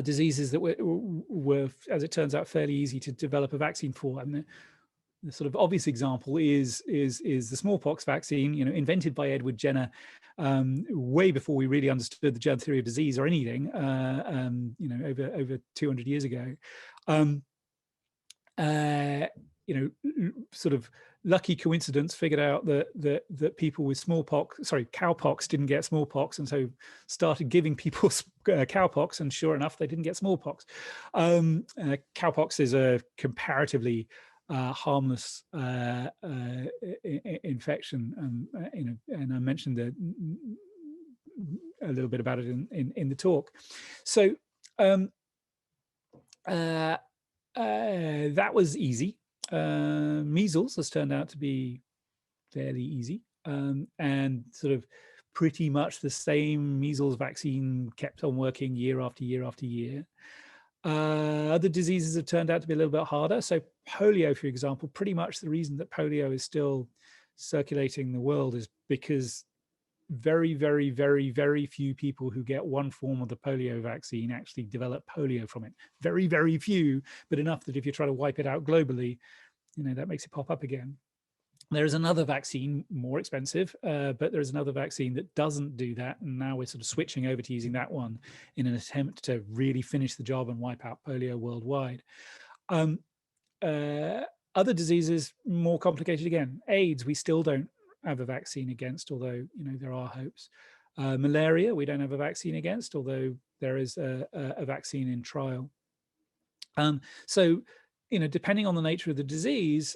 diseases that were, as it turns out, fairly easy to develop a vaccine for. And the sort of obvious example is the smallpox vaccine, invented by Edward Jenner way before we really understood the germ theory of disease or anything, over 200 years ago. Sort of lucky coincidence figured out that people with cowpox didn't get smallpox, and so started giving people cowpox, and sure enough, they didn't get smallpox. Cowpox is a comparatively harmless infection, and I mentioned a little bit about it in the talk. So that was easy. Measles has turned out to be fairly easy, and sort of pretty much the same measles vaccine kept on working year after year after year. Other diseases have turned out to be a little bit harder. So polio, for example, pretty much the reason that polio is still circulating the world is because very, very, very, very few people who get one form of the polio vaccine actually develop polio from it. Very, very few, but enough that if you try to wipe it out globally, that makes it pop up again. There is another vaccine, more expensive, but there is another vaccine that doesn't do that. And now we're sort of switching over to using that one in an attempt to really finish the job and wipe out polio worldwide. Other diseases, more complicated again. AIDS, we still don't have a vaccine against, although there are hopes. Malaria, we don't have a vaccine against, although there is a vaccine in trial. So, depending on the nature of the disease,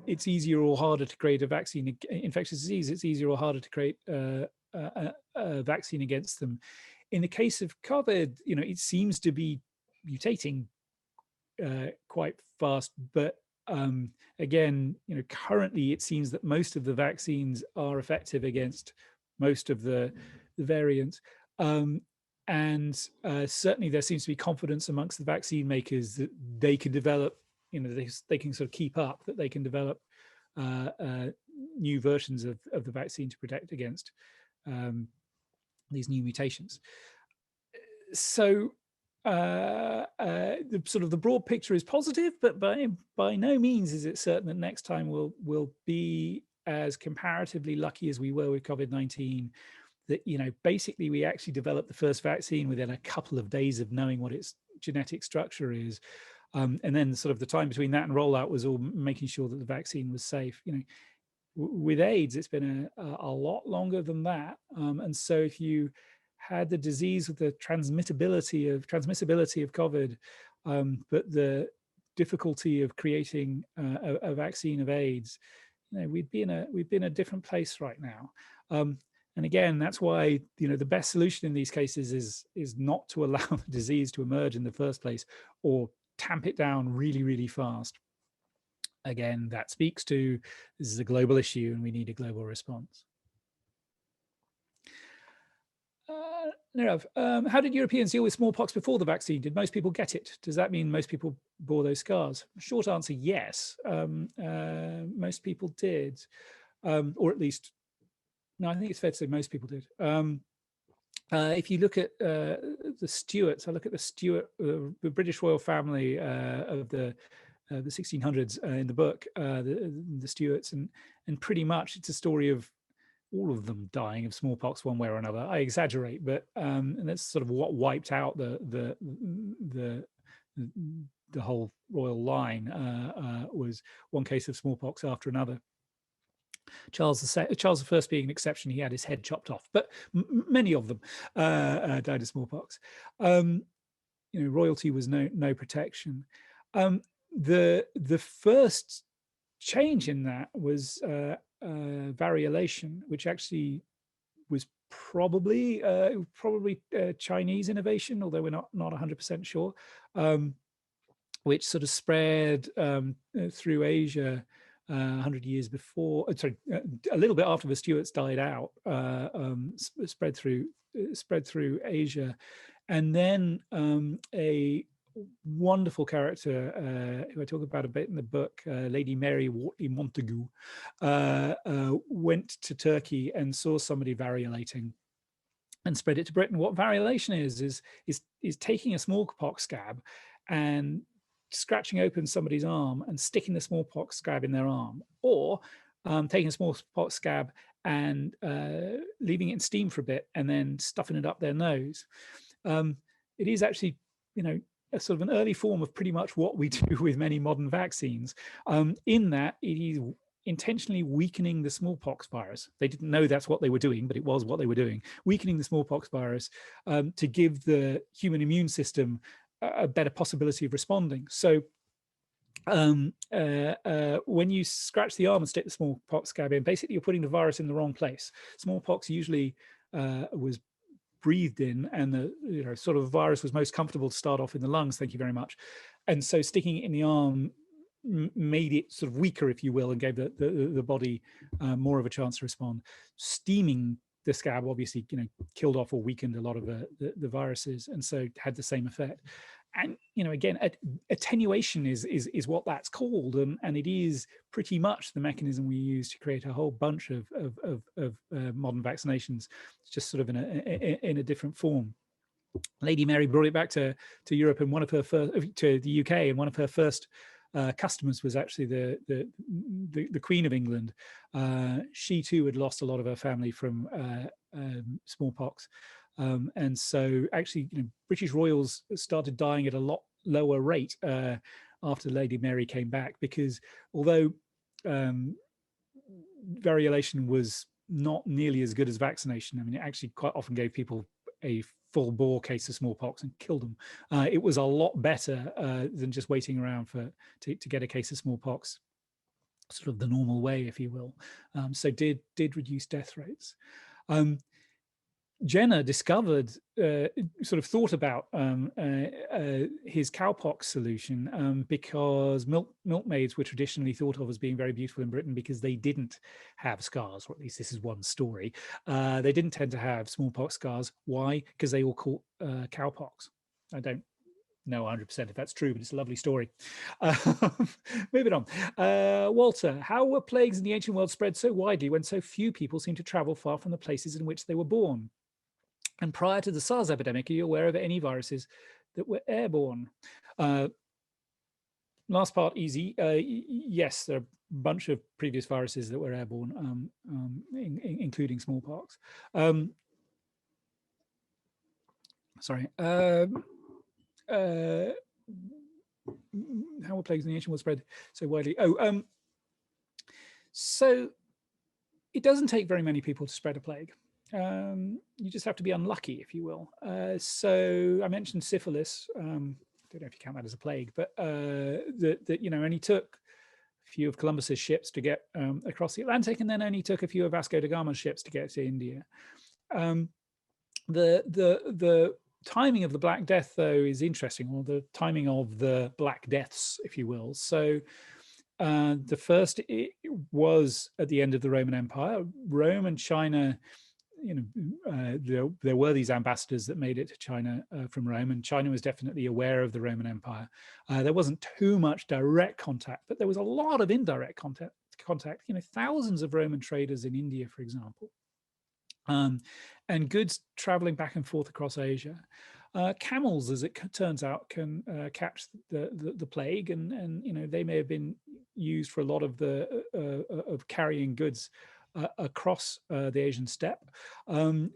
it's easier or harder to create a vaccine. Infectious disease, it's easier or harder to create a vaccine against them. In the case of COVID, it seems to be mutating quite fast, but again, currently it seems that most of the vaccines are effective against most of the variants. And certainly there seems to be confidence amongst the vaccine makers that they can develop, they can sort of keep up, that they can develop new versions of the vaccine to protect against these new mutations. So the sort of the broad picture is positive, but by no means is it certain that next time we'll be as comparatively lucky as we were with COVID-19. That basically we actually developed the first vaccine within a couple of days of knowing what its genetic structure is, and then sort of the time between that and rollout was all making sure that the vaccine was safe. With AIDS, it's been a lot longer than that, and so if you had the disease with the transmissibility of COVID, but the difficulty of creating a vaccine of AIDS, we'd be in a different place right now. And again, that's why the best solution in these cases is not to allow the disease to emerge in the first place, or tamp it down really, really fast. Again, that speaks to this is a global issue and we need a global response. How did Europeans deal with smallpox before the vaccine? Did most people get it? Does that mean most people bore those scars? Short answer, yes. Most people did, or at least, no, I think it's fair to say most people did. If you look at the Stuarts, I look at the British royal family of the 1600s in the book, the Stuarts, and pretty much it's a story of all of them dying of smallpox one way or another. I exaggerate, but and that's sort of what wiped out the whole royal line, was one case of smallpox after another. Charles I being an exception, he had his head chopped off, but many of them died of smallpox. Royalty was no protection. The first change in that was variolation, which actually was probably Chinese innovation, although we're not 100% sure, which sort of spread through Asia 100 years before, a little bit after the Stuarts died out, spread through Asia. And then a wonderful character who I talk about a bit in the book, Lady Mary Wortley Montagu, went to Turkey and saw somebody variolating and spread it to Britain. What variolation is taking a smallpox scab and scratching open somebody's arm and sticking the smallpox scab in their arm, or taking a smallpox scab and leaving it in steam for a bit and then stuffing it up their nose. It is actually, a sort of an early form of pretty much what we do with many modern vaccines, in that it is intentionally weakening the smallpox virus. They didn't know that's what they were doing, but it was what they were doing, weakening the smallpox virus to give the human immune system a better possibility of responding. So when you scratch the arm and stick the smallpox scab in, basically you're putting the virus in the wrong place. Smallpox usually was breathed in, and the sort of virus was most comfortable to start off in the lungs, thank you very much, and so sticking it in the arm made it sort of weaker, if you will, and gave the body more of a chance to respond. Steaming the scab obviously killed off or weakened a lot of the viruses, and so had the same effect. And again, attenuation is what that's called, and it is pretty much the mechanism we use to create a whole bunch of modern vaccinations. It's just sort of in a different form. Lady Mary brought it back to Europe, and one of her first to the UK, and one of her first customers was actually the Queen of England. She too had lost a lot of her family from smallpox. And so actually, British royals started dying at a lot lower rate after Lady Mary came back, because although variolation was not nearly as good as vaccination, I mean, it actually quite often gave people a full bore case of smallpox and killed them. It was a lot better than just waiting around to get a case of smallpox, sort of the normal way, if you will. So did reduce death rates. Jenner discovered, sort of thought about his cowpox solution because milkmaids were traditionally thought of as being very beautiful in Britain because they didn't have scars, or at least this is one story. They didn't tend to have smallpox scars. Why? Because they all caught cowpox. I don't know 100% if that's true, but it's a lovely story. Moving on. Walter, how were plagues in the ancient world spread so widely when so few people seem to travel far from the places in which they were born? And prior to the SARS epidemic, are you aware of any viruses that were airborne? Last part, easy. Yes, there are a bunch of previous viruses that were airborne, including smallpox. Sorry. How were plagues in the ancient world spread so widely? So it doesn't take very many people to spread a plague. You just have to be unlucky, if you will. So I mentioned syphilis. I don't know if you count that as a plague, but that only took a few of Columbus's ships to get across the Atlantic, and then only took a few of Vasco da Gama's ships to get to India. The timing of the Black Death, though, is interesting, or the timing of the Black Deaths, if you will. So the first was at the end of the Roman Empire. Rome and China, there were these ambassadors that made it to China from Rome, and China was definitely aware of the Roman Empire. There wasn't too much direct contact, but there was a lot of indirect contact. Thousands of Roman traders in India, for example, and goods traveling back and forth across Asia. Camels, as it turns out, can catch the plague, and they may have been used for a lot of the of carrying goods across the Asian steppe.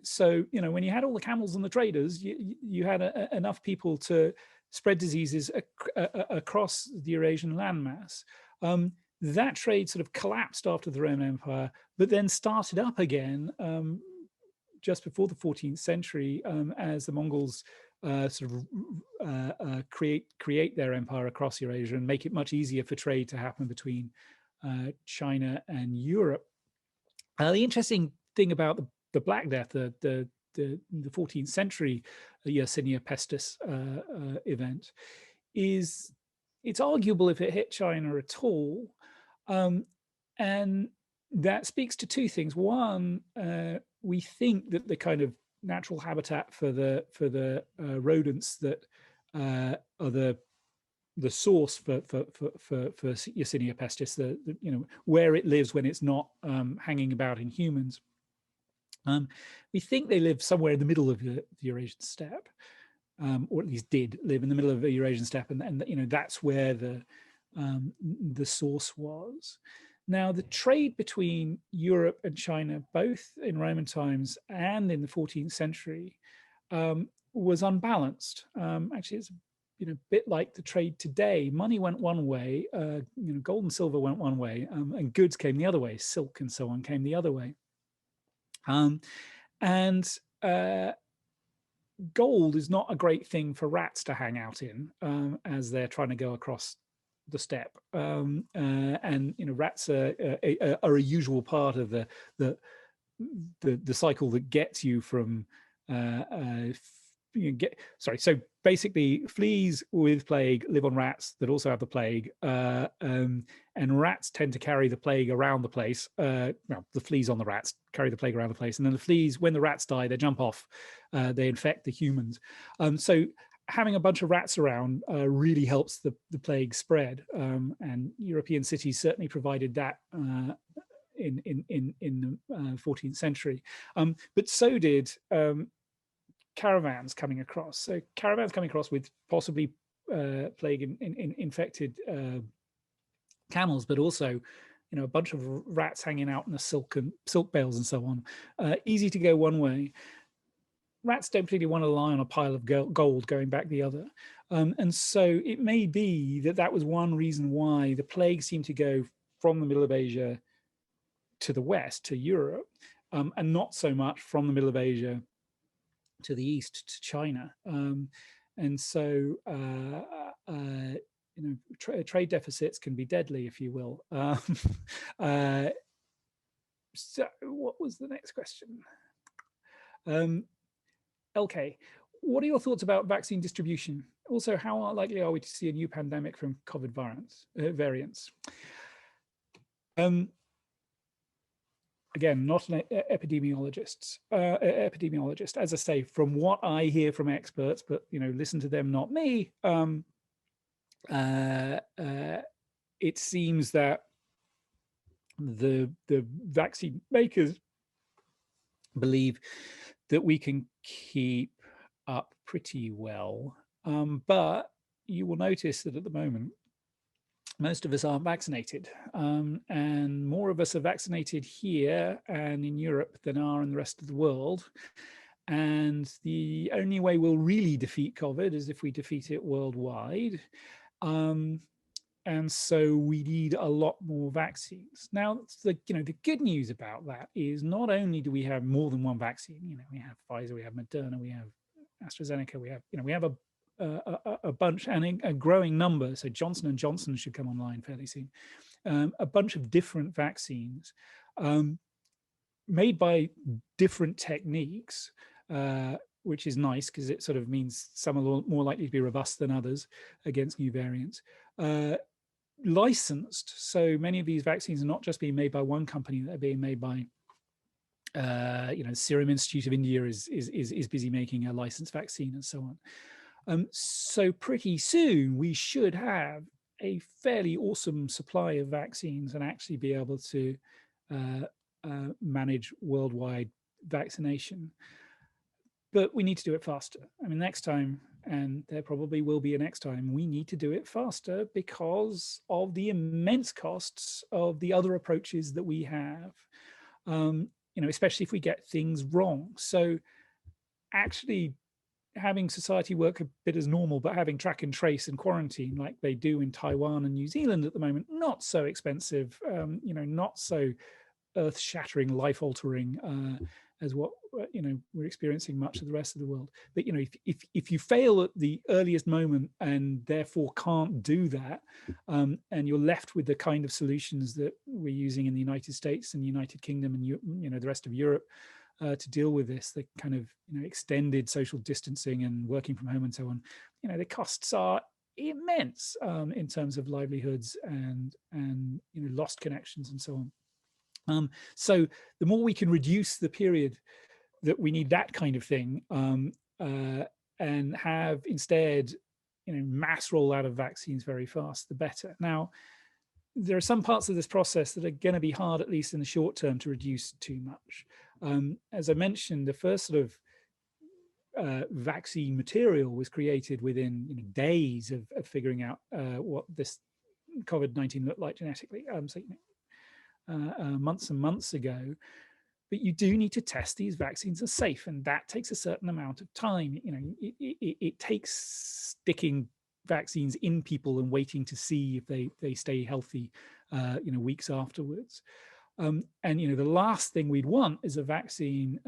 So when you had all the camels and the traders, you had enough people to spread diseases across the Eurasian landmass. That trade sort of collapsed after the Roman Empire, but then started up again just before the 14th century as the Mongols create their empire across Eurasia and make it much easier for trade to happen between China and Europe. The interesting thing about the Black Death, the 14th century Yersinia pestis event, is it's arguable if it hit China at all, and that speaks to two things. One, we think that the kind of natural habitat for the rodents that are the source for Yersinia pestis, where it lives when it's not hanging about in humans. We think they live somewhere in the middle of the Eurasian steppe, or at least did live in the middle of the Eurasian steppe, and that's where the source was. Now, the trade between Europe and China, both in Roman times and in the 14th century, was unbalanced. Actually, it's a bit like the trade today. Money went one way, gold and silver went one way, and goods came the other way. Silk and so on came the other way. Gold is not a great thing for rats to hang out in as they're trying to go across the steppe, and rats are a usual part of the cycle that gets you from so basically fleas with plague live on rats that also have the plague, and rats tend to carry the plague around the place. The fleas on the rats carry the plague around the place, and then the fleas, when the rats die, they jump off, they infect the humans. So having a bunch of rats around really helps the plague spread, and European cities certainly provided that in the 14th century. But so did caravans coming across. So caravans coming across with possibly plague infected camels, but also a bunch of rats hanging out in the silk bales and so on. Easy to go one way. Rats don't particularly want to lie on a pile of gold going back the other. And so it may be that was one reason why the plague seemed to go from the middle of Asia to the west, to Europe, and not so much from the middle of Asia to the east, to China. And so trade deficits can be deadly, if you will. So what was the next question? LK, what are your thoughts about vaccine distribution? Also, how likely are we to see a new pandemic from COVID variants? Again, not an epidemiologist. As I say, from what I hear from experts, but listen to them, not me. It seems that the vaccine makers believe that we can keep up pretty well, but you will notice that at the moment most of us aren't vaccinated, and more of us are vaccinated here and in Europe than are in the rest of the world. And the only way we'll really defeat COVID is if we defeat it worldwide. And so we need a lot more vaccines. Now, the good news about that is not only do we have more than one vaccine, we have Pfizer, we have Moderna, we have AstraZeneca, we have a bunch, and a growing number. So Johnson & Johnson should come online fairly soon. A bunch of different vaccines made by different techniques, which is nice because it sort of means some are more likely to be robust than others against new variants. Licensed, so many of these vaccines are not just being made by one company; they're being made by Serum Institute of India is busy making a licensed vaccine and so on. So pretty soon we should have a fairly awesome supply of vaccines and actually be able to manage worldwide vaccination. But we need to do it faster. I mean, next time, and there probably will be a next time, we need to do it faster because of the immense costs of the other approaches that we have, especially if we get things wrong. So actually having society work a bit as normal, but having track and trace and quarantine like they do in Taiwan and New Zealand at the moment, not so expensive, not so earth-shattering, life-altering as what we're experiencing much of the rest of the world. But if you fail at the earliest moment and therefore can't do that, and you're left with the kind of solutions that we're using in the United States and the United Kingdom and the rest of Europe to deal with this, the kind of extended social distancing and working from home and so on, the costs are immense in terms of livelihoods and lost connections and so on. So the more we can reduce the period that we need that kind of thing and have instead mass rollout of vaccines very fast, the better. Now, there are some parts of this process that are going to be hard, at least in the short term, to reduce too much. As I mentioned, the first sort of vaccine material was created within days of figuring out what this COVID-19 looked like genetically. Months and months ago, but you do need to test these vaccines are safe, and that takes a certain amount of time. It takes sticking vaccines in people and waiting to see if they stay healthy, weeks afterwards. And the last thing we'd want is a vaccine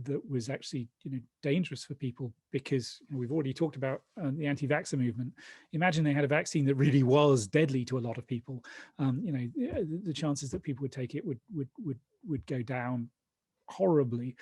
that was actually dangerous for people, because we've already talked about the anti-vaxxer movement. Imagine they had a vaccine that really was deadly to a lot of people. The chances that people would take it would go down horribly,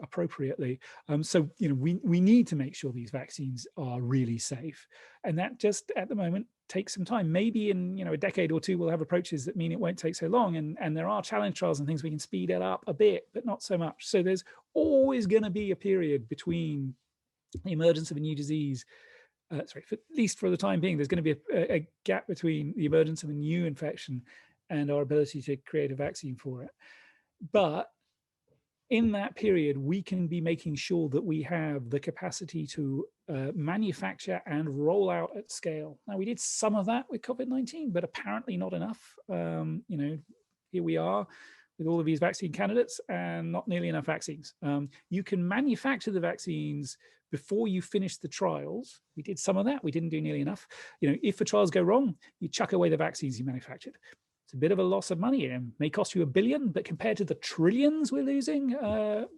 appropriately. So we need to make sure these vaccines are really safe, and that just at the moment takes some time. Maybe in a decade or two we'll have approaches that mean it won't take so long, and there are challenge trials and things we can speed it up a bit, but not so much. So there's always going to be a period between the emergence of a new disease, at least for the time being, there's going to be a gap between the emergence of a new infection and our ability to create a vaccine for it. But in that period, we can be making sure that we have the capacity to manufacture and roll out at scale. Now, we did some of that with COVID-19, but apparently not enough. Here we are with all of these vaccine candidates and not nearly enough vaccines. You can manufacture the vaccines before you finish the trials. We did some of that. We didn't do nearly enough. If the trials go wrong, you chuck away the vaccines you manufactured. It's a bit of a loss of money. It may cost you $1 billion, but compared to the trillions we're losing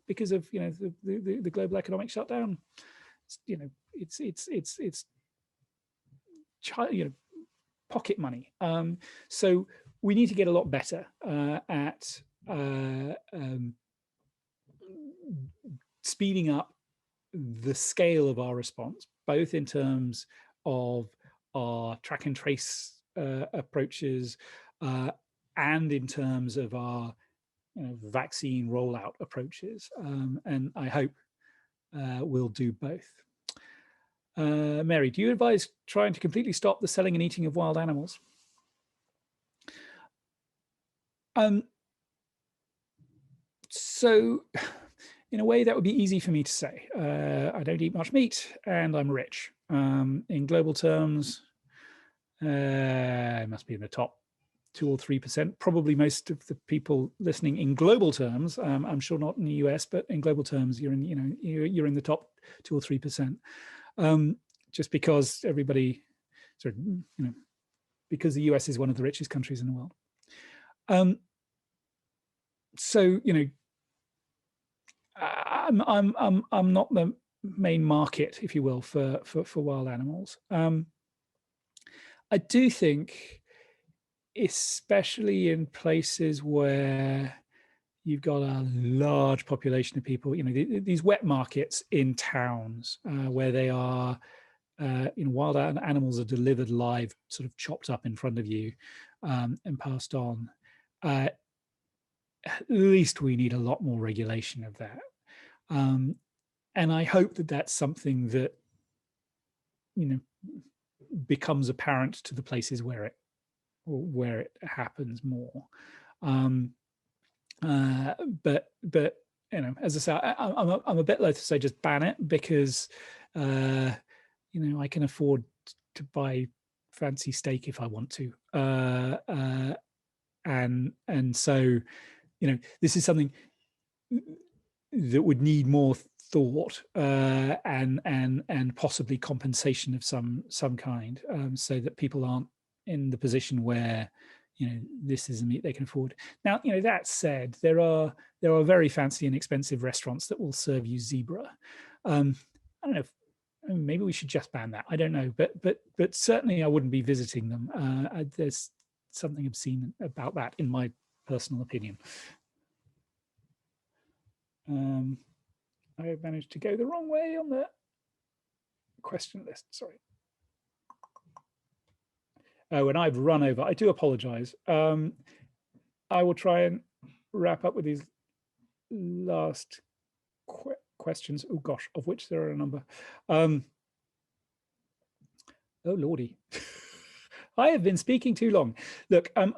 because of the global economic shutdown, it's pocket money. So we need to get a lot better at speeding up the scale of our response, both in terms of our track and trace approaches and in terms of our vaccine rollout approaches. And I hope we'll do both. Mary, do you advise trying to completely stop the selling and eating of wild animals? So in a way that would be easy for me to say. I don't eat much meat and I'm rich. In global terms, it must be in the top 2 or 3%. Probably most of the people listening in global terms, I'm sure not in the US, but in global terms, you're in, you're in the top 2 or 3%. Just because everybody, sort of, because the US is one of the richest countries in the world. So I'm not the main market, if you will, for wild animals. I do think, especially in places where you've got a large population of people, these wet markets in towns where they are, wild animals are delivered live, sort of chopped up in front of you and passed on. At least we need a lot more regulation of that. And I hope that that's something that, becomes apparent to the places where it happens more. But as I say, I'm a bit loath to say just ban it, because I can afford to buy fancy steak if I want to, and so this is something that would need more thought and possibly compensation of some kind, so that people aren't in the position where this is a meat they can afford. Now, that said, there are very fancy and expensive restaurants that will serve you zebra. I don't know if maybe we should just ban that. I don't know, but certainly I wouldn't be visiting them. There's something obscene about that, in my personal opinion. I managed to go the wrong way on the question list. Sorry. Oh, and I've run over. I do apologize. I will try and wrap up with these last questions. Oh gosh, of which there are a number. Oh lordy. I have been speaking too long. Look, I'm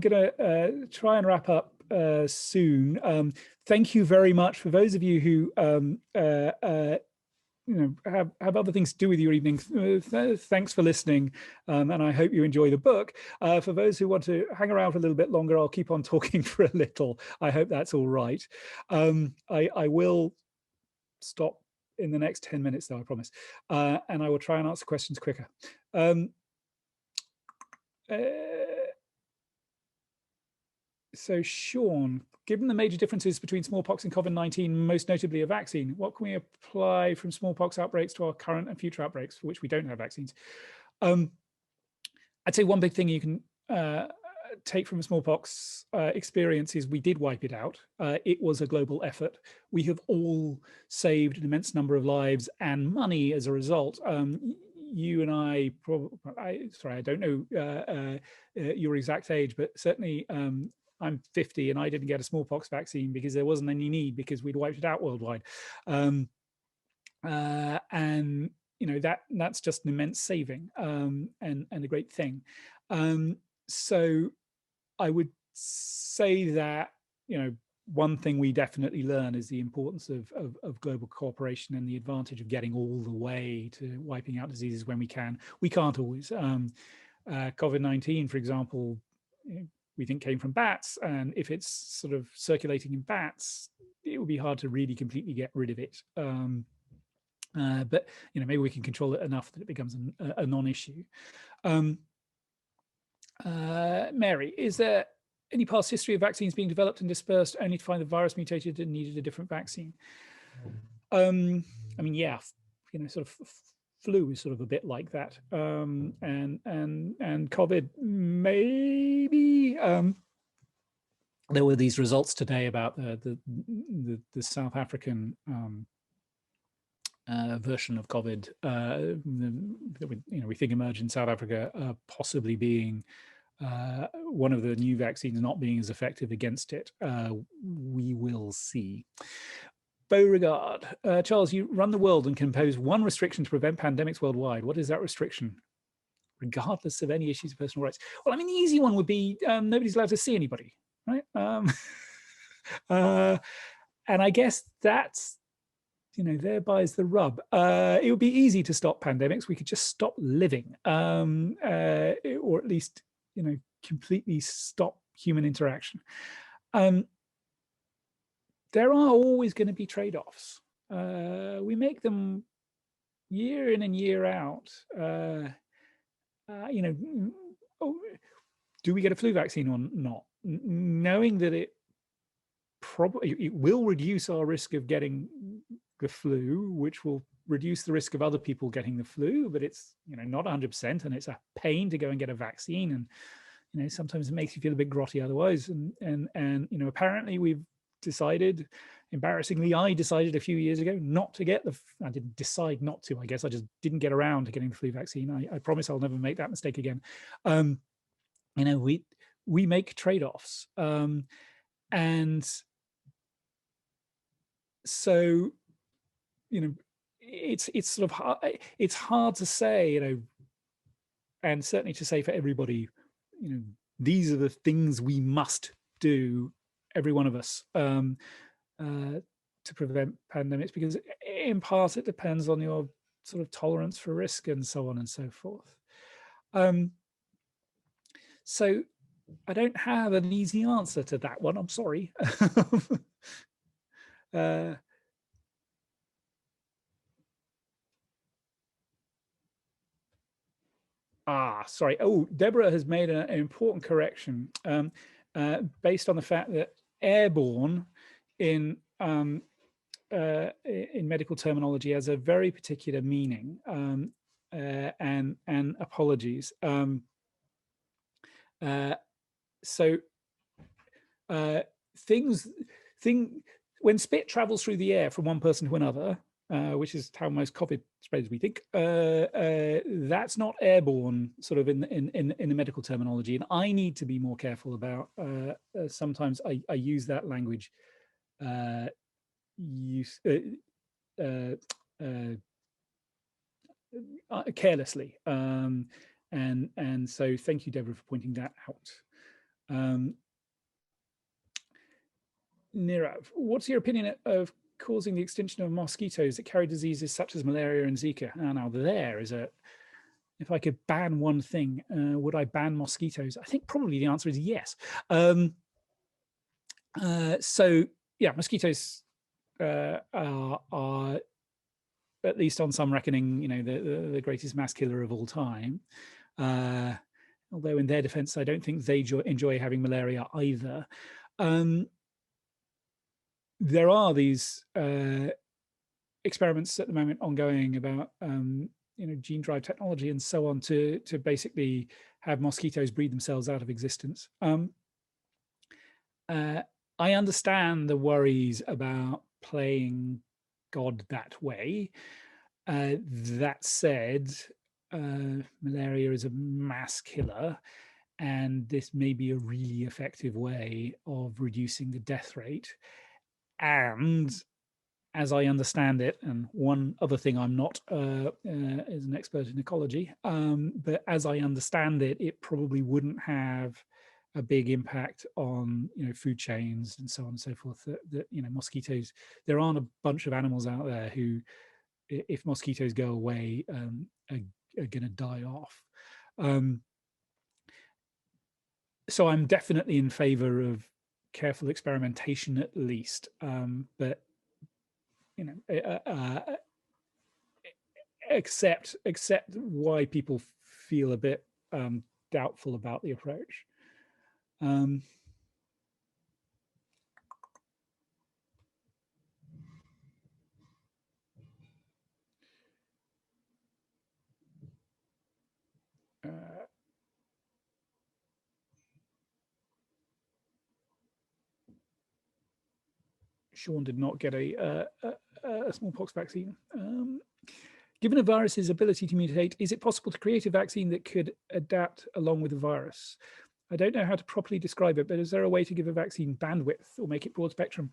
going to try and wrap up soon. Thank you very much for those of you who have other things to do with your evening. Thanks for listening, and I hope you enjoy the book. For those who want to hang around for a little bit longer, I'll keep on talking for a little. I hope that's all right. I will stop in the next 10 minutes, though, I promise, and I will try and answer questions quicker. So Sean, given the major differences between smallpox and COVID-19, most notably a vaccine, what can we apply from smallpox outbreaks to our current and future outbreaks for which we don't have vaccines? I'd say one big thing you can take from smallpox experience is we did wipe it out. It was a global effort. We have all saved an immense number of lives and money as a result. You and I, sorry, I don't know your exact age, but certainly I'm 50 and I didn't get a smallpox vaccine because there wasn't any need, because we'd wiped it out worldwide. And that's just an immense saving and a great thing. So I would say that, one thing we definitely learn is the importance of global cooperation and the advantage of getting all the way to wiping out diseases when we can. We can't always. COVID-19, for example, we think came from bats, and if it's sort of circulating in bats, it would be hard to really completely get rid of it. But maybe we can control it enough that it becomes a non-issue. Mary, is there any past history of vaccines being developed and dispersed only to find the virus mutated and needed a different vaccine? I mean, yeah, sort of flu is sort of a bit like that, and COVID maybe. There were these results today about the South African version of COVID that we think emerged in South Africa, possibly being one of the new vaccines not being as effective against it. We will see. Beauregard, Charles, you run the world and can impose one restriction to prevent pandemics worldwide. What is that restriction? Regardless of any issues of personal rights. Well, I mean, the easy one would be nobody's allowed to see anybody, right? And I guess that's, thereby is the rub. It would be easy to stop pandemics. We could just stop living, or at least, completely stop human interaction. There are always going to be trade-offs. We make them year in and year out. Do we get a flu vaccine or not? Knowing that it will reduce our risk of getting the flu, which will reduce the risk of other people getting the flu, but it's not 100%, and it's a pain to go and get a vaccine, and sometimes it makes you feel a bit grotty otherwise. And apparently we've decided, embarrassingly, I decided a few years ago not to get I didn't decide not to, I guess I just didn't get around to getting the flu vaccine. I promise I'll never make that mistake again. We make trade-offs, and so it's sort of hard, it's hard to say, and certainly to say for everybody, these are the things we must do, every one of us, to prevent pandemics, because in part it depends on your sort of tolerance for risk and so on and so forth. So I don't have an easy answer to that one, I'm sorry. Sorry. Oh, Deborah has made an important correction based on the fact that airborne in medical terminology has a very particular meaning, and apologies. When spit travels through the air from one person to another, which is how most COVID spreads, we think, that's not airborne, sort of in the medical terminology, and I need to be more careful about. Sometimes I use that language carelessly, and so thank you, Deborah, for pointing that out. Nirav, what's your opinion of causing the extinction of mosquitoes that carry diseases such as malaria and Zika? Now there is if I could ban one thing, would I ban mosquitoes? I think probably the answer is yes. So yeah, mosquitoes are, at least on some reckoning, the greatest mass killer of all time. Although in their defense, I don't think they enjoy having malaria either. There are these experiments at the moment ongoing about gene drive technology and so on to basically have mosquitoes breed themselves out of existence. I understand the worries about playing God that way. That said, malaria is a mass killer, and this may be a really effective way of reducing the death rate. And as I understand it, and one other thing, I'm not is an expert in ecology, but as I understand it, it probably wouldn't have a big impact on food chains and so on and so forth. That mosquitoes, there aren't a bunch of animals out there who, if mosquitoes go away, are going to die off. So I'm definitely in favor of careful experimentation, at least, but accept why people feel a bit doubtful about the approach. Sean did not get a a smallpox vaccine. Given a virus's ability to mutate, is it possible to create a vaccine that could adapt along with the virus? I don't know how to properly describe it, but is there a way to give a vaccine bandwidth or make it broad spectrum?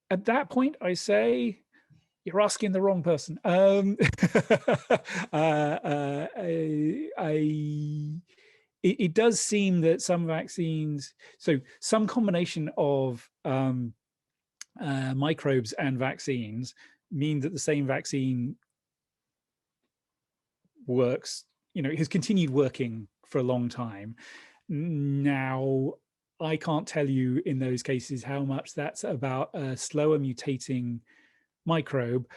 At that point, I say, you're asking the wrong person. It does seem that some vaccines, so some combination of microbes and vaccines mean that the same vaccine works, it has continued working for a long time. Now, I can't tell you in those cases how much that's about a slower mutating microbe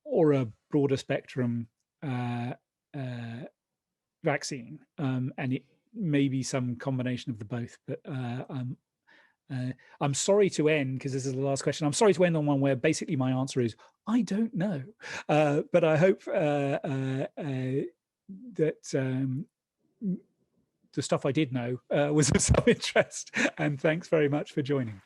or a broader spectrum vaccine, and it may be some combination of the both. But I'm sorry to end, because this is the last question. I'm sorry to end on one where basically my answer is I don't know, but I hope that the stuff I did know was of some interest. And thanks very much for joining.